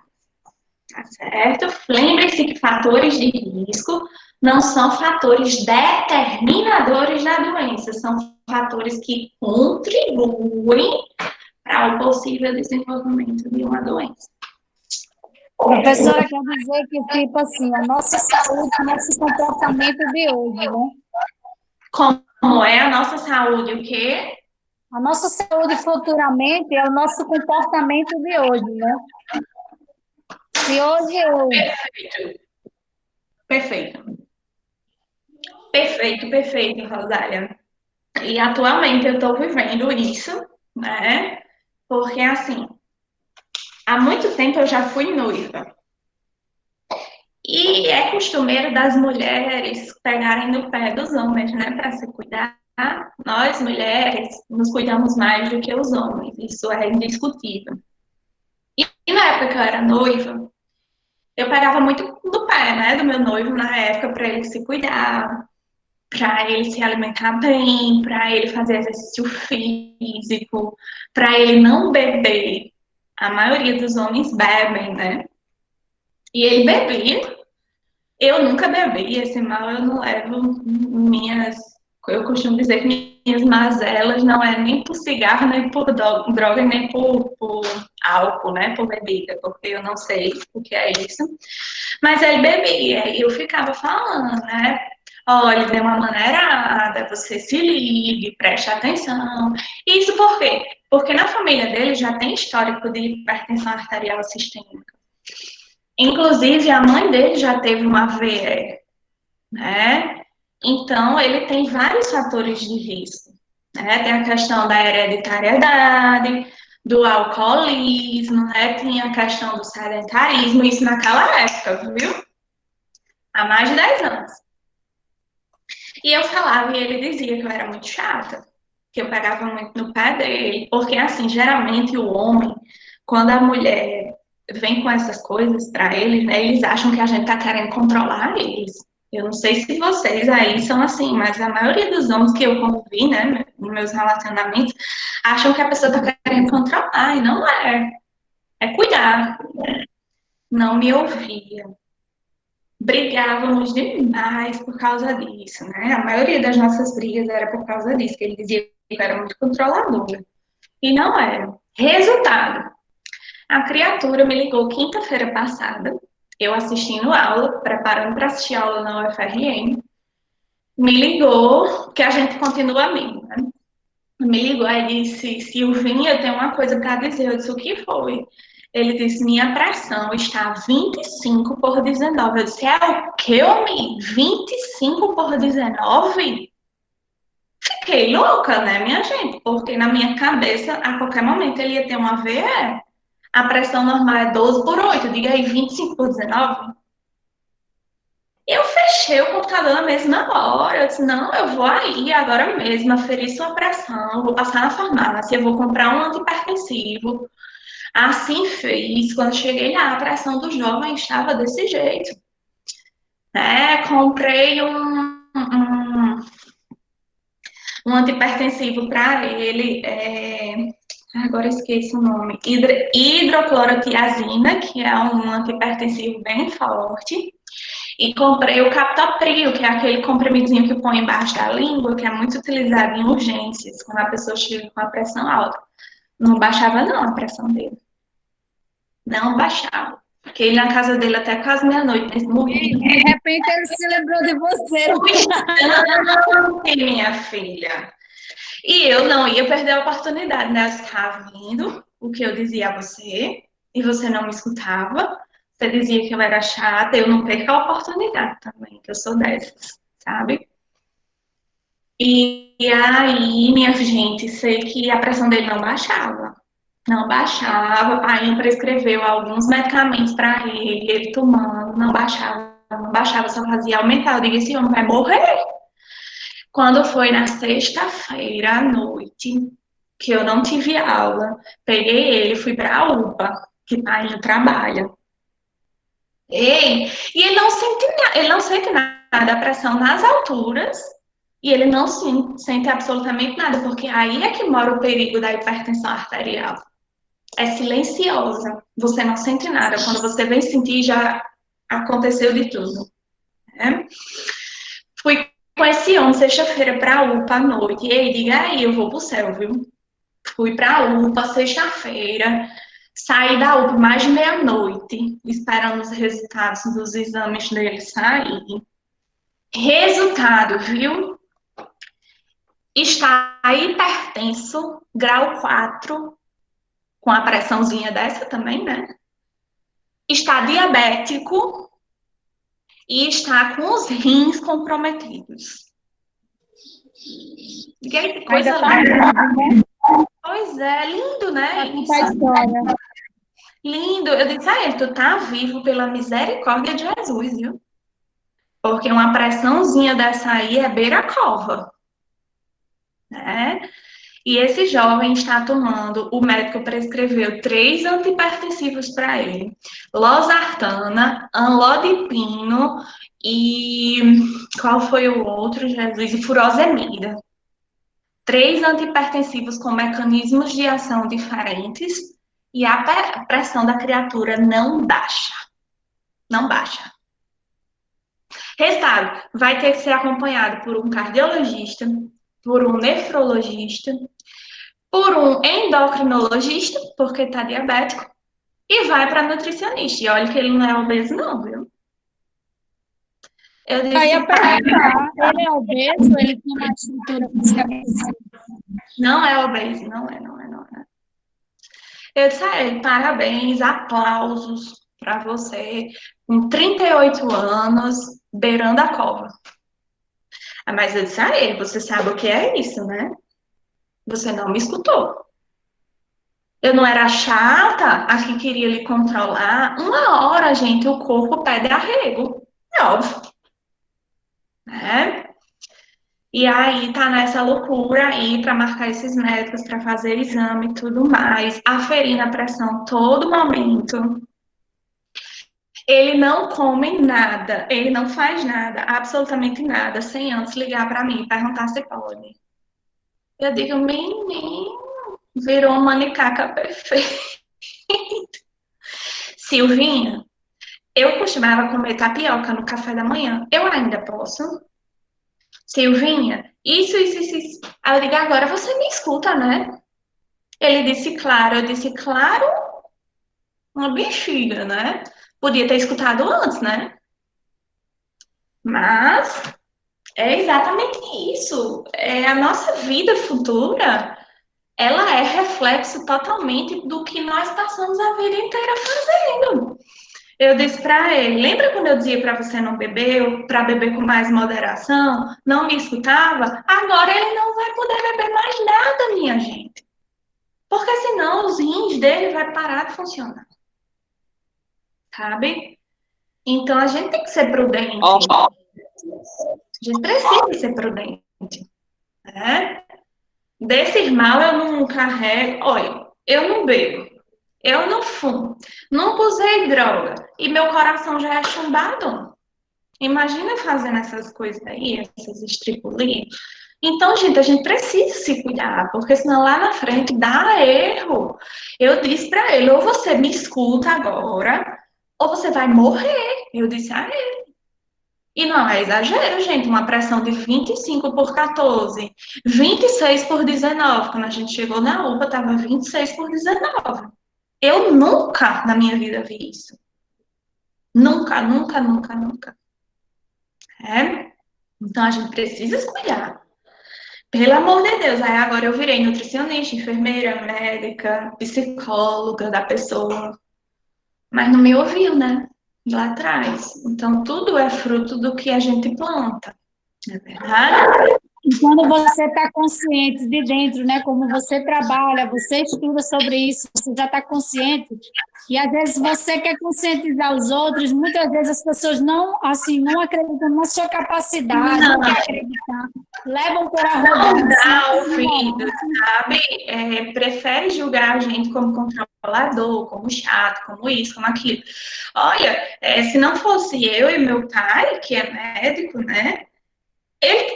tá certo? Lembre-se que fatores de risco não são fatores determinadores da doença, são fatores que contribuem para o possível desenvolvimento de uma doença. Professora, quer dizer que, tipo assim, a nossa saúde, o nosso comportamento de hoje, né? Como é a nossa saúde, o quê? A nossa saúde futuramente é o nosso comportamento de hoje, né? Se hoje eu... Perfeito, Rosália. E atualmente eu estou vivendo isso, né? Porque, assim, há muito tempo eu já fui noiva. E é costumeiro das mulheres pegarem no pé dos homens, né? Para se cuidar. Nós, mulheres, nos cuidamos mais do que os homens. Isso é indiscutível. E na época que eu era noiva, eu pegava muito do pé, né? Do meu noivo na época, para ele se cuidar, para ele se alimentar bem, para ele fazer exercício físico, para ele não beber. A maioria dos homens bebem, né? E ele bebia. Eu nunca bebi, esse mal eu não levo minhas... Eu costumo dizer que minhas mazelas não é nem por cigarro, nem por droga, nem por álcool, né? Por bebida, porque eu não sei o que é isso. Mas ele bebia e eu ficava falando, né? Olha, dê uma maneirada, você se ligue, preste atenção. Isso por quê? Porque na família dele já tem histórico de hipertensão arterial sistêmica. Inclusive, a mãe dele já teve uma AVE, né? Então, ele tem vários fatores de risco, né? Tem a questão da hereditariedade, do alcoolismo, né? Tem a questão do sedentarismo, isso naquela época, viu? Há mais de 10 anos. E eu falava e ele dizia que eu era muito chata, que eu pegava muito no pé dele, porque, assim, geralmente o homem, quando a mulher vem com essas coisas para eles, né, eles acham que a gente tá querendo controlar eles. Eu não sei se vocês aí são assim, mas a maioria dos homens que eu convivi, né, nos meus relacionamentos, acham que a pessoa tá querendo controlar, e não é. É cuidar. Não me ouvia. Brigávamos demais por causa disso, né? A maioria das nossas brigas era por causa disso, que ele dizia que eu era muito controladora. E não era. Resultado. A criatura me ligou quinta-feira passada, eu assistindo aula, preparando para assistir aula na UFRN, me ligou, que a gente continua amigo, né? Me ligou e disse, Silvinha, eu tenho uma coisa para dizer. Eu disse, o que foi? Ele disse, minha pressão está 25 por 19. Eu disse, é o quê, homem? 25 por 19? Fiquei louca, né, minha gente? Porque na minha cabeça, a qualquer momento, ele ia ter uma AVE. A pressão normal é 12 por 8, diga aí 25 por 19. Eu fechei o computador na mesma hora. Eu disse, não, eu vou aí agora mesmo aferir sua pressão, vou passar na farmácia, eu vou comprar um antihipertensivo. Assim fez. Quando cheguei lá, a pressão do jovem estava desse jeito. Comprei um antihipertensivo para ele, agora esqueci o nome, hidroclorotiazina, que é um antihipertensivo bem forte. E comprei o captopril, que é aquele comprimidinho que põe embaixo da língua, que é muito utilizado em urgências, quando a pessoa chega com a pressão alta. Não baixava não a pressão dele. Não baixava. Fiquei na casa dele até quase meia-noite, morri. De repente ele se lembrou de você. Não, minha filha. E eu não ia perder a oportunidade, né? Eu estava ouvindo o que eu dizia a você, e você não me escutava. Você dizia que eu era chata, eu não perco a oportunidade também, que eu sou dessas, sabe? E aí, minha gente, sei que a pressão dele não baixava. Não baixava, aí prescreveu alguns medicamentos para ele tomando, não baixava, não baixava, só fazia aumentar. Eu digo, esse homem vai morrer. Quando foi na sexta-feira à noite, que eu não tive aula, peguei ele, fui para a UPA, que ainda trabalha. Ei, e ele não sente nada, a pressão nas alturas, e ele não sente absolutamente nada, porque aí é que mora o perigo da hipertensão arterial. É silenciosa, você não sente nada. Quando você vem sentir, já aconteceu de tudo. Né? Fui com esse homem sexta-feira para a UPA à noite, e ele diga aí, eu vou pro céu, viu? Fui para a UPA sexta-feira, saí da UPA mais de meia-noite, esperando os resultados dos exames dele saírem. Resultado, viu? Está hipertenso, grau 4, com a pressãozinha dessa também, né? Está diabético e está com os rins comprometidos. E aí, que coisa linda. Pois é, lindo, né? História. Lindo. Eu disse a ele, tu tá vivo pela misericórdia de Jesus, viu? Porque uma pressãozinha dessa aí é beira-cova, né? E esse jovem está tomando, o médico prescreveu 3 antihipertensivos para ele. Losartana, anlodipino e qual foi o outro, Jesus? E furosemida. 3 antihipertensivos com mecanismos de ação diferentes e a pressão da criatura não baixa. Não baixa. Resultado, vai ter que ser acompanhado por um cardiologista, por um nefrologista, por um endocrinologista, porque está diabético, e vai para nutricionista. E olha que ele não é obeso, não, viu? Eu disse, Aí eu perguntar, ele é obeso? Ele tem uma estrutura física? não é obeso, não é. Eu disse a ele, parabéns, aplausos para você, com 38 anos, beirando a cova. Mas eu disse a ele, você sabe o que é isso, né? Você não me escutou. Eu não era chata, a que queria lhe controlar. Uma hora, gente, o corpo pede arrego. É óbvio. Né? E aí tá nessa loucura aí para marcar esses médicos, para fazer exame e tudo mais, aferindo a pressão todo momento. Ele não come nada, ele não faz nada, absolutamente nada, sem antes ligar para mim e perguntar se pode. Eu digo, menino, virou uma manicaca perfeita. Silvinha, eu costumava comer tapioca no café da manhã. Eu ainda posso? Silvinha, isso. Aí eu digo, agora você me escuta, né? Ele disse, claro. Eu disse, claro, uma bexiga, né? Podia ter escutado antes, né? Mas é exatamente isso. É a nossa vida futura, ela é reflexo totalmente do que nós passamos a vida inteira fazendo. Eu disse para ele, lembra quando eu dizia para você não beber, para beber com mais moderação, não me escutava? Agora ele não vai poder beber mais nada, minha gente. Porque senão os rins dele vai parar de funcionar. Sabe? Então a gente tem que ser prudente. A gente precisa ser prudente. Né? Desse mal eu não carrego. Olha, eu não bebo. Eu não fumo. Nunca usei droga. E meu coração já é chumbado. Imagina fazendo essas coisas aí, essas estripulias. Então, gente, a gente precisa se cuidar, porque senão lá na frente dá erro. Eu disse para ele, ou você me escuta agora, ou você vai morrer. Eu disse a ele. E não é exagero, gente, uma pressão de 25 por 14, 26 por 19. Quando a gente chegou na UPA, estava 26 por 19. Eu nunca na minha vida vi isso. Nunca. É? Então a gente precisa se cuidar. Pelo amor de Deus. Aí agora eu virei nutricionista, enfermeira, médica, psicóloga da pessoa. Mas não me ouviu, né? Lá atrás. Então tudo é fruto do que a gente planta. Não é verdade? E quando você está consciente de dentro, né, como você trabalha, você estuda sobre isso, você já está consciente, e às vezes você quer conscientizar os outros, muitas vezes as pessoas não, assim, não acreditam na sua capacidade, não querem acreditar, levam por Não arrogância, dá ouvido, sabe? Prefere julgar a gente como controlador, como chato, como isso, como aquilo. Olha, se não fosse eu e meu pai, que é médico, né?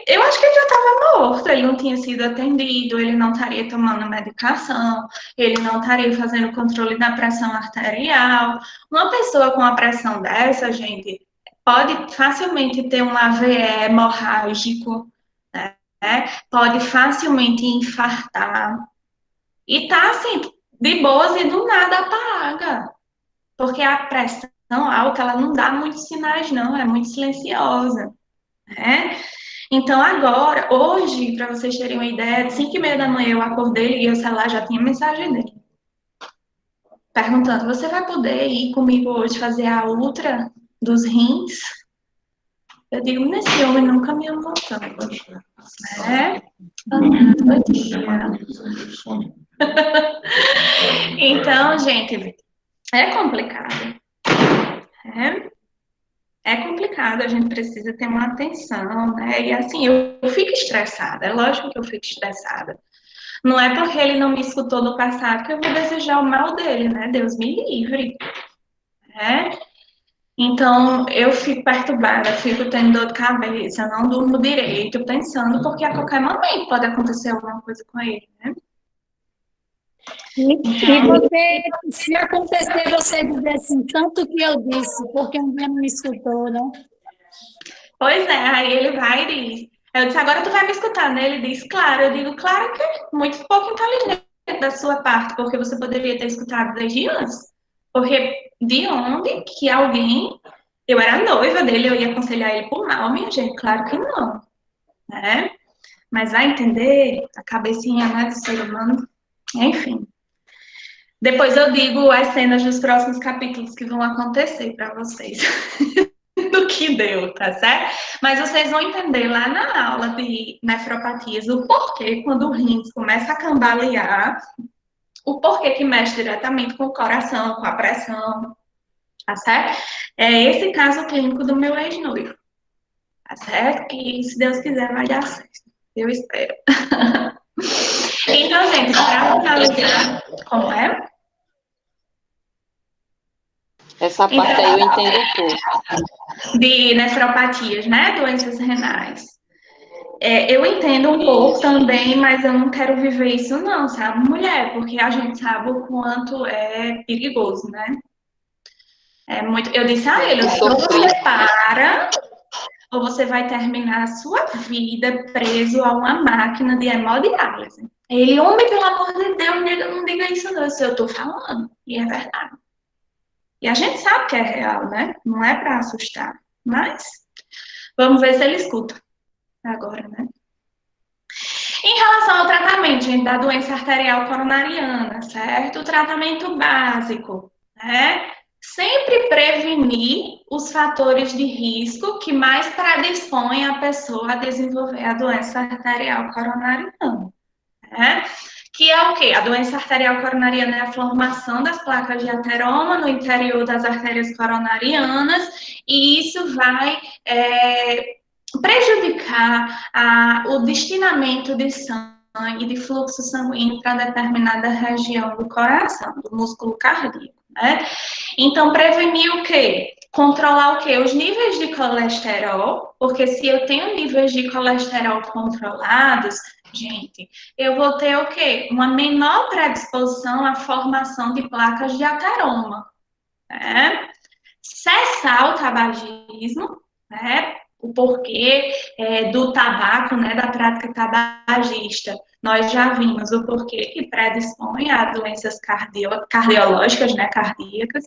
Eu acho que ele já estava morto, ele não tinha sido atendido, ele não estaria tomando medicação, ele não estaria fazendo controle da pressão arterial. Uma pessoa com a pressão dessa, gente, pode facilmente ter um AVE hemorrágico, pode facilmente infartar. E tá assim, de boas e do nada apaga. Porque a pressão alta, ela não dá muitos sinais, não, é muito silenciosa, né? Então, agora, hoje, para vocês terem uma ideia, de 5h30 da manhã eu acordei, liguei o celular, já tinha mensagem dele. Perguntando, você vai poder ir comigo hoje fazer a ultra dos rins? Eu digo, nesse homem nunca me amou tanto, né? Então, gente, é complicado. É complicado, a gente precisa ter uma atenção, né? E assim, eu fico estressada, é lógico que eu fico estressada. Não é porque ele não me escutou no passado que eu vou desejar o mal dele, né? Deus me livre, né? Então, eu fico perturbada, fico tendo dor de cabeça, eu não durmo direito, pensando, porque a qualquer momento pode acontecer alguma coisa com ele, né? E você, se acontecer, você dizer assim, tanto que eu disse, porque um dia não me escutou, né? Pois é, aí ele vai e diz. Eu disse, agora tu vai me escutar, né? Ele diz, claro. Eu digo, claro que é muito pouco inteligente da sua parte, porque você poderia ter escutado desde antes. Porque de onde que alguém. Eu era noiva dele, eu ia aconselhar ele por mal, minha gente? Claro que não, né? Mas vai entender a cabecinha, né, do ser humano. Enfim. Depois eu digo as cenas dos próximos capítulos que vão acontecer para vocês. Do que deu, tá certo? Mas vocês vão entender lá na aula de nefropatias o porquê, quando o rins começa a cambalear, o porquê que mexe diretamente com o coração, com a pressão, tá certo? É esse caso clínico do meu ex-noivo, tá certo? Que, se Deus quiser, vai dar certo. Eu espero. Então, gente, para finalizar, como é? Essa parte aí eu entendo um pouco. De nefropatias, né? Doenças renais. Eu entendo um pouco também, mas eu não quero viver isso não, sabe, mulher? Porque a gente sabe o quanto é perigoso, né? É muito. Eu disse a ele, ou você para, ou você vai terminar a sua vida preso a uma máquina de hemodiálise. Ele, homem, pelo amor de Deus, não diga isso não, isso eu tô falando. E é verdade. E a gente sabe que é real, né? Não é para assustar. Mas vamos ver se ele escuta agora, né? Em relação ao tratamento, gente, da doença arterial coronariana, certo? O tratamento básico, né? Sempre prevenir os fatores de risco que mais predispõem a pessoa a desenvolver a doença arterial coronariana, né? Que é o quê? A doença arterial coronariana é a formação das placas de ateroma no interior das artérias coronarianas, e isso vai prejudicar o destinamento de sangue, de fluxo sanguíneo para determinada região do coração, do músculo cardíaco, né? Então, prevenir o quê? Controlar o quê? Os níveis de colesterol, porque se eu tenho níveis de colesterol controlados, gente, eu vou ter o quê? Uma menor predisposição à formação de placas de ateroma, né? Cessar o tabagismo, né? O porquê do tabaco, né, da prática tabagista. Nós já vimos o porquê que predispõe a doenças cardiológicas, né, cardíacas.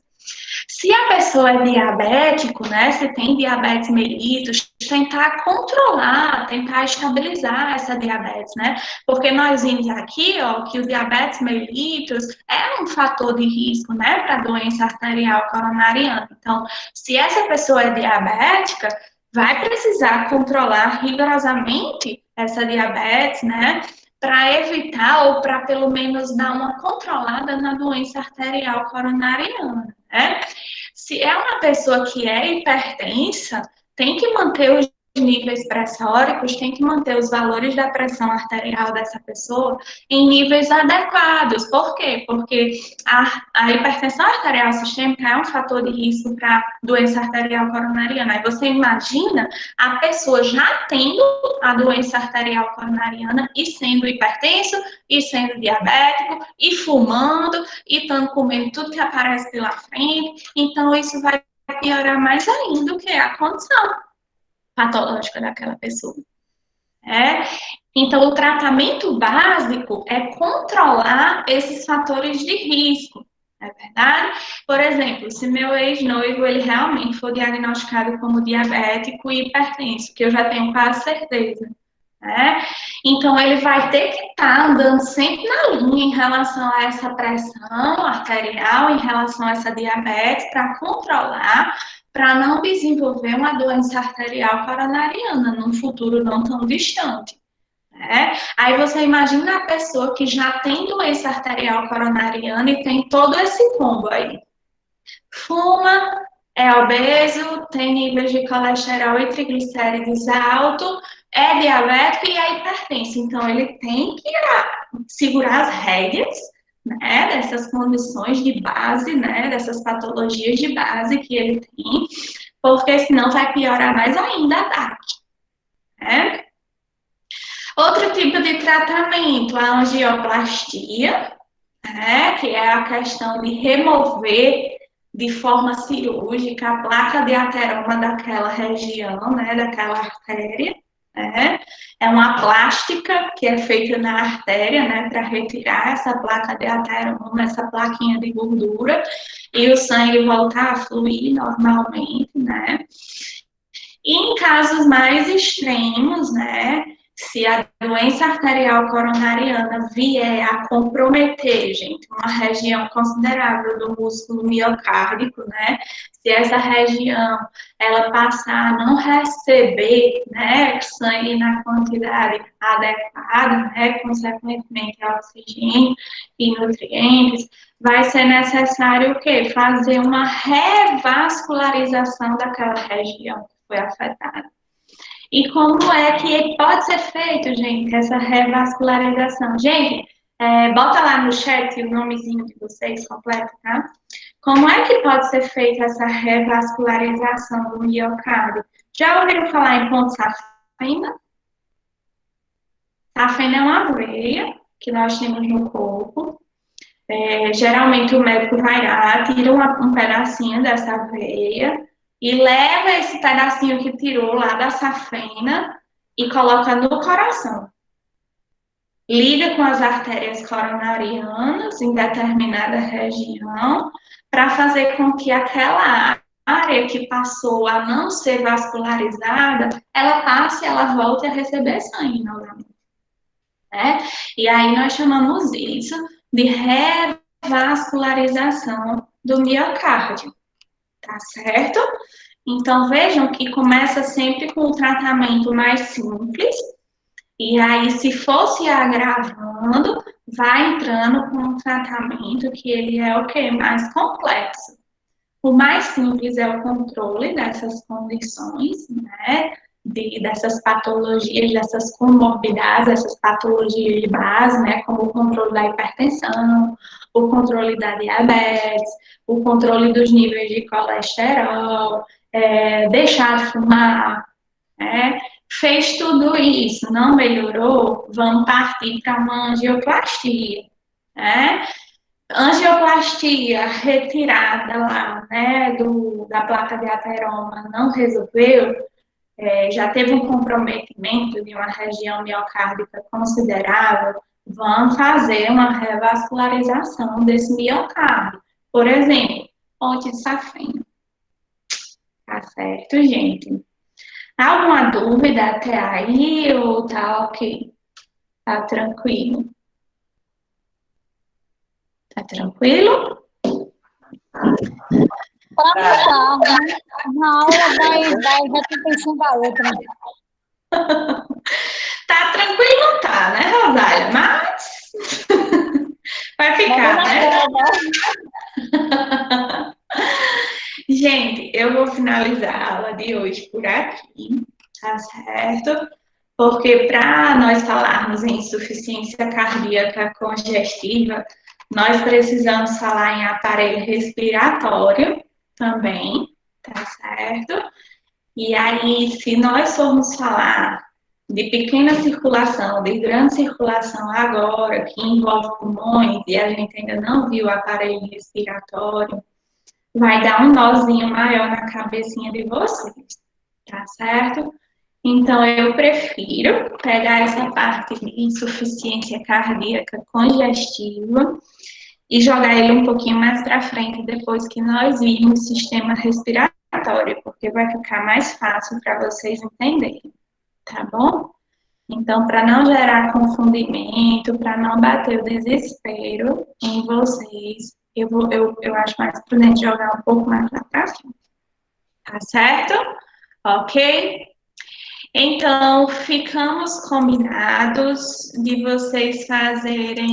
Se a pessoa é diabético, né, se tem diabetes mellitus, tentar controlar, tentar estabilizar essa diabetes, né? Porque nós vimos aqui, ó, que o diabetes mellitus é um fator de risco, né, para doença arterial coronariana. Então, se essa pessoa é diabética, vai precisar controlar rigorosamente essa diabetes, né? Para evitar ou para pelo menos dar uma controlada na doença arterial coronariana, né? Se é uma pessoa que é hipertensa, tem que manter os níveis pressóricos, tem que manter os valores da pressão arterial dessa pessoa em níveis adequados. Por quê? Porque a hipertensão arterial sistêmica é um fator de risco para doença arterial coronariana. Aí você imagina a pessoa já tendo a doença arterial coronariana e sendo hipertenso, e sendo diabético, e fumando, e estando comendo tudo que aparece pela frente. Então, isso vai piorar mais ainda o que é a condição patológica daquela pessoa. Então, o tratamento básico é controlar esses fatores de risco, não é verdade? Por exemplo, se meu ex-noivo ele realmente for diagnosticado como diabético e hipertenso, que eu já tenho quase certeza, né? Então, ele vai ter que estar andando sempre na linha em relação a essa pressão arterial, em relação a essa diabetes, para controlar, para não desenvolver uma doença arterial coronariana num futuro não tão distante. Aí você imagina a pessoa que já tem doença arterial coronariana e tem todo esse combo aí. Fuma, é obeso, tem níveis de colesterol e triglicérides alto, é diabético e é hipertenso. Então, ele tem que segurar as rédeas, né, dessas condições de base, né, dessas patologias de base que ele tem, porque senão vai piorar mais ainda a DAC, né? Outro tipo de tratamento, a angioplastia, né, que é a questão de remover de forma cirúrgica a placa de ateroma daquela região, né, daquela artéria, né? É uma plástica que é feita na artéria, né, para retirar essa placa de ateroma, essa plaquinha de gordura, e o sangue voltar a fluir normalmente, né? E em casos mais extremos, né, se a doença arterial coronariana vier a comprometer, gente, uma região considerável do músculo miocárdico, né, se essa região ela passar a não receber, né, sangue na quantidade adequada, né, consequentemente oxigênio e nutrientes, vai ser necessário o quê? Fazer uma revascularização daquela região que foi afetada. E como é que pode ser feito, gente, essa revascularização? Gente, bota lá no chat o nomezinho de vocês completo, tá? Como é que pode ser feita essa revascularização do miocárdio? Já ouviram falar em ponto safena? Safena é uma veia que nós temos no corpo. Geralmente o médico vai lá, tira um pedacinho dessa veia e leva esse pedacinho que tirou lá da safena e coloca no coração. Liga com as artérias coronarianas em determinada região para fazer com que aquela área que passou a não ser vascularizada, ela passe, ela volte a receber sangue novamente. E aí nós chamamos isso de revascularização do miocárdio, tá certo? Então, vejam que começa sempre com o tratamento mais simples, e aí, se fosse agravando, vai entrando com um tratamento que ele é o quê? Mais complexo. O mais simples é o controle dessas condições, né? Dessas patologias, dessas comorbidades, essas patologias de base, né? Como o controle da hipertensão, o controle da diabetes, o controle dos níveis de colesterol, deixar de fumar, né? Fez tudo isso, não melhorou, vamos partir para uma angioplastia, né? Angioplastia retirada lá, né, da placa de ateroma não resolveu, já teve um comprometimento de uma região miocárdica considerável, vamos fazer uma revascularização desse miocárdio. Por exemplo, ponte de safena. Tá certo, gente? Alguma dúvida até aí ou tá ok? Tá tranquilo? Tá tranquilo? Para não tá, né? Uma aula vai recompensando a outra. Tá tranquilo, não tá, né, Rosália? Mas vai ficar, né? Gente, eu vou finalizar a aula de hoje por aqui, tá certo? Porque para nós falarmos em insuficiência cardíaca congestiva, nós precisamos falar em aparelho respiratório também, tá certo? E aí, se nós formos falar de pequena circulação, de grande circulação agora, que envolve pulmões, e a gente ainda não viu o aparelho respiratório, vai dar um nozinho maior na cabecinha de vocês, tá certo? Então, eu prefiro pegar essa parte de insuficiência cardíaca congestiva e jogar ele um pouquinho mais para frente depois que nós virmos o sistema respiratório, porque vai ficar mais fácil para vocês entenderem, tá bom? Então, para não gerar confundimento, para não bater o desespero em vocês, eu acho mais prudente jogar um pouco mais lá para frente. Tá certo? Ok? Então, ficamos combinados de vocês fazerem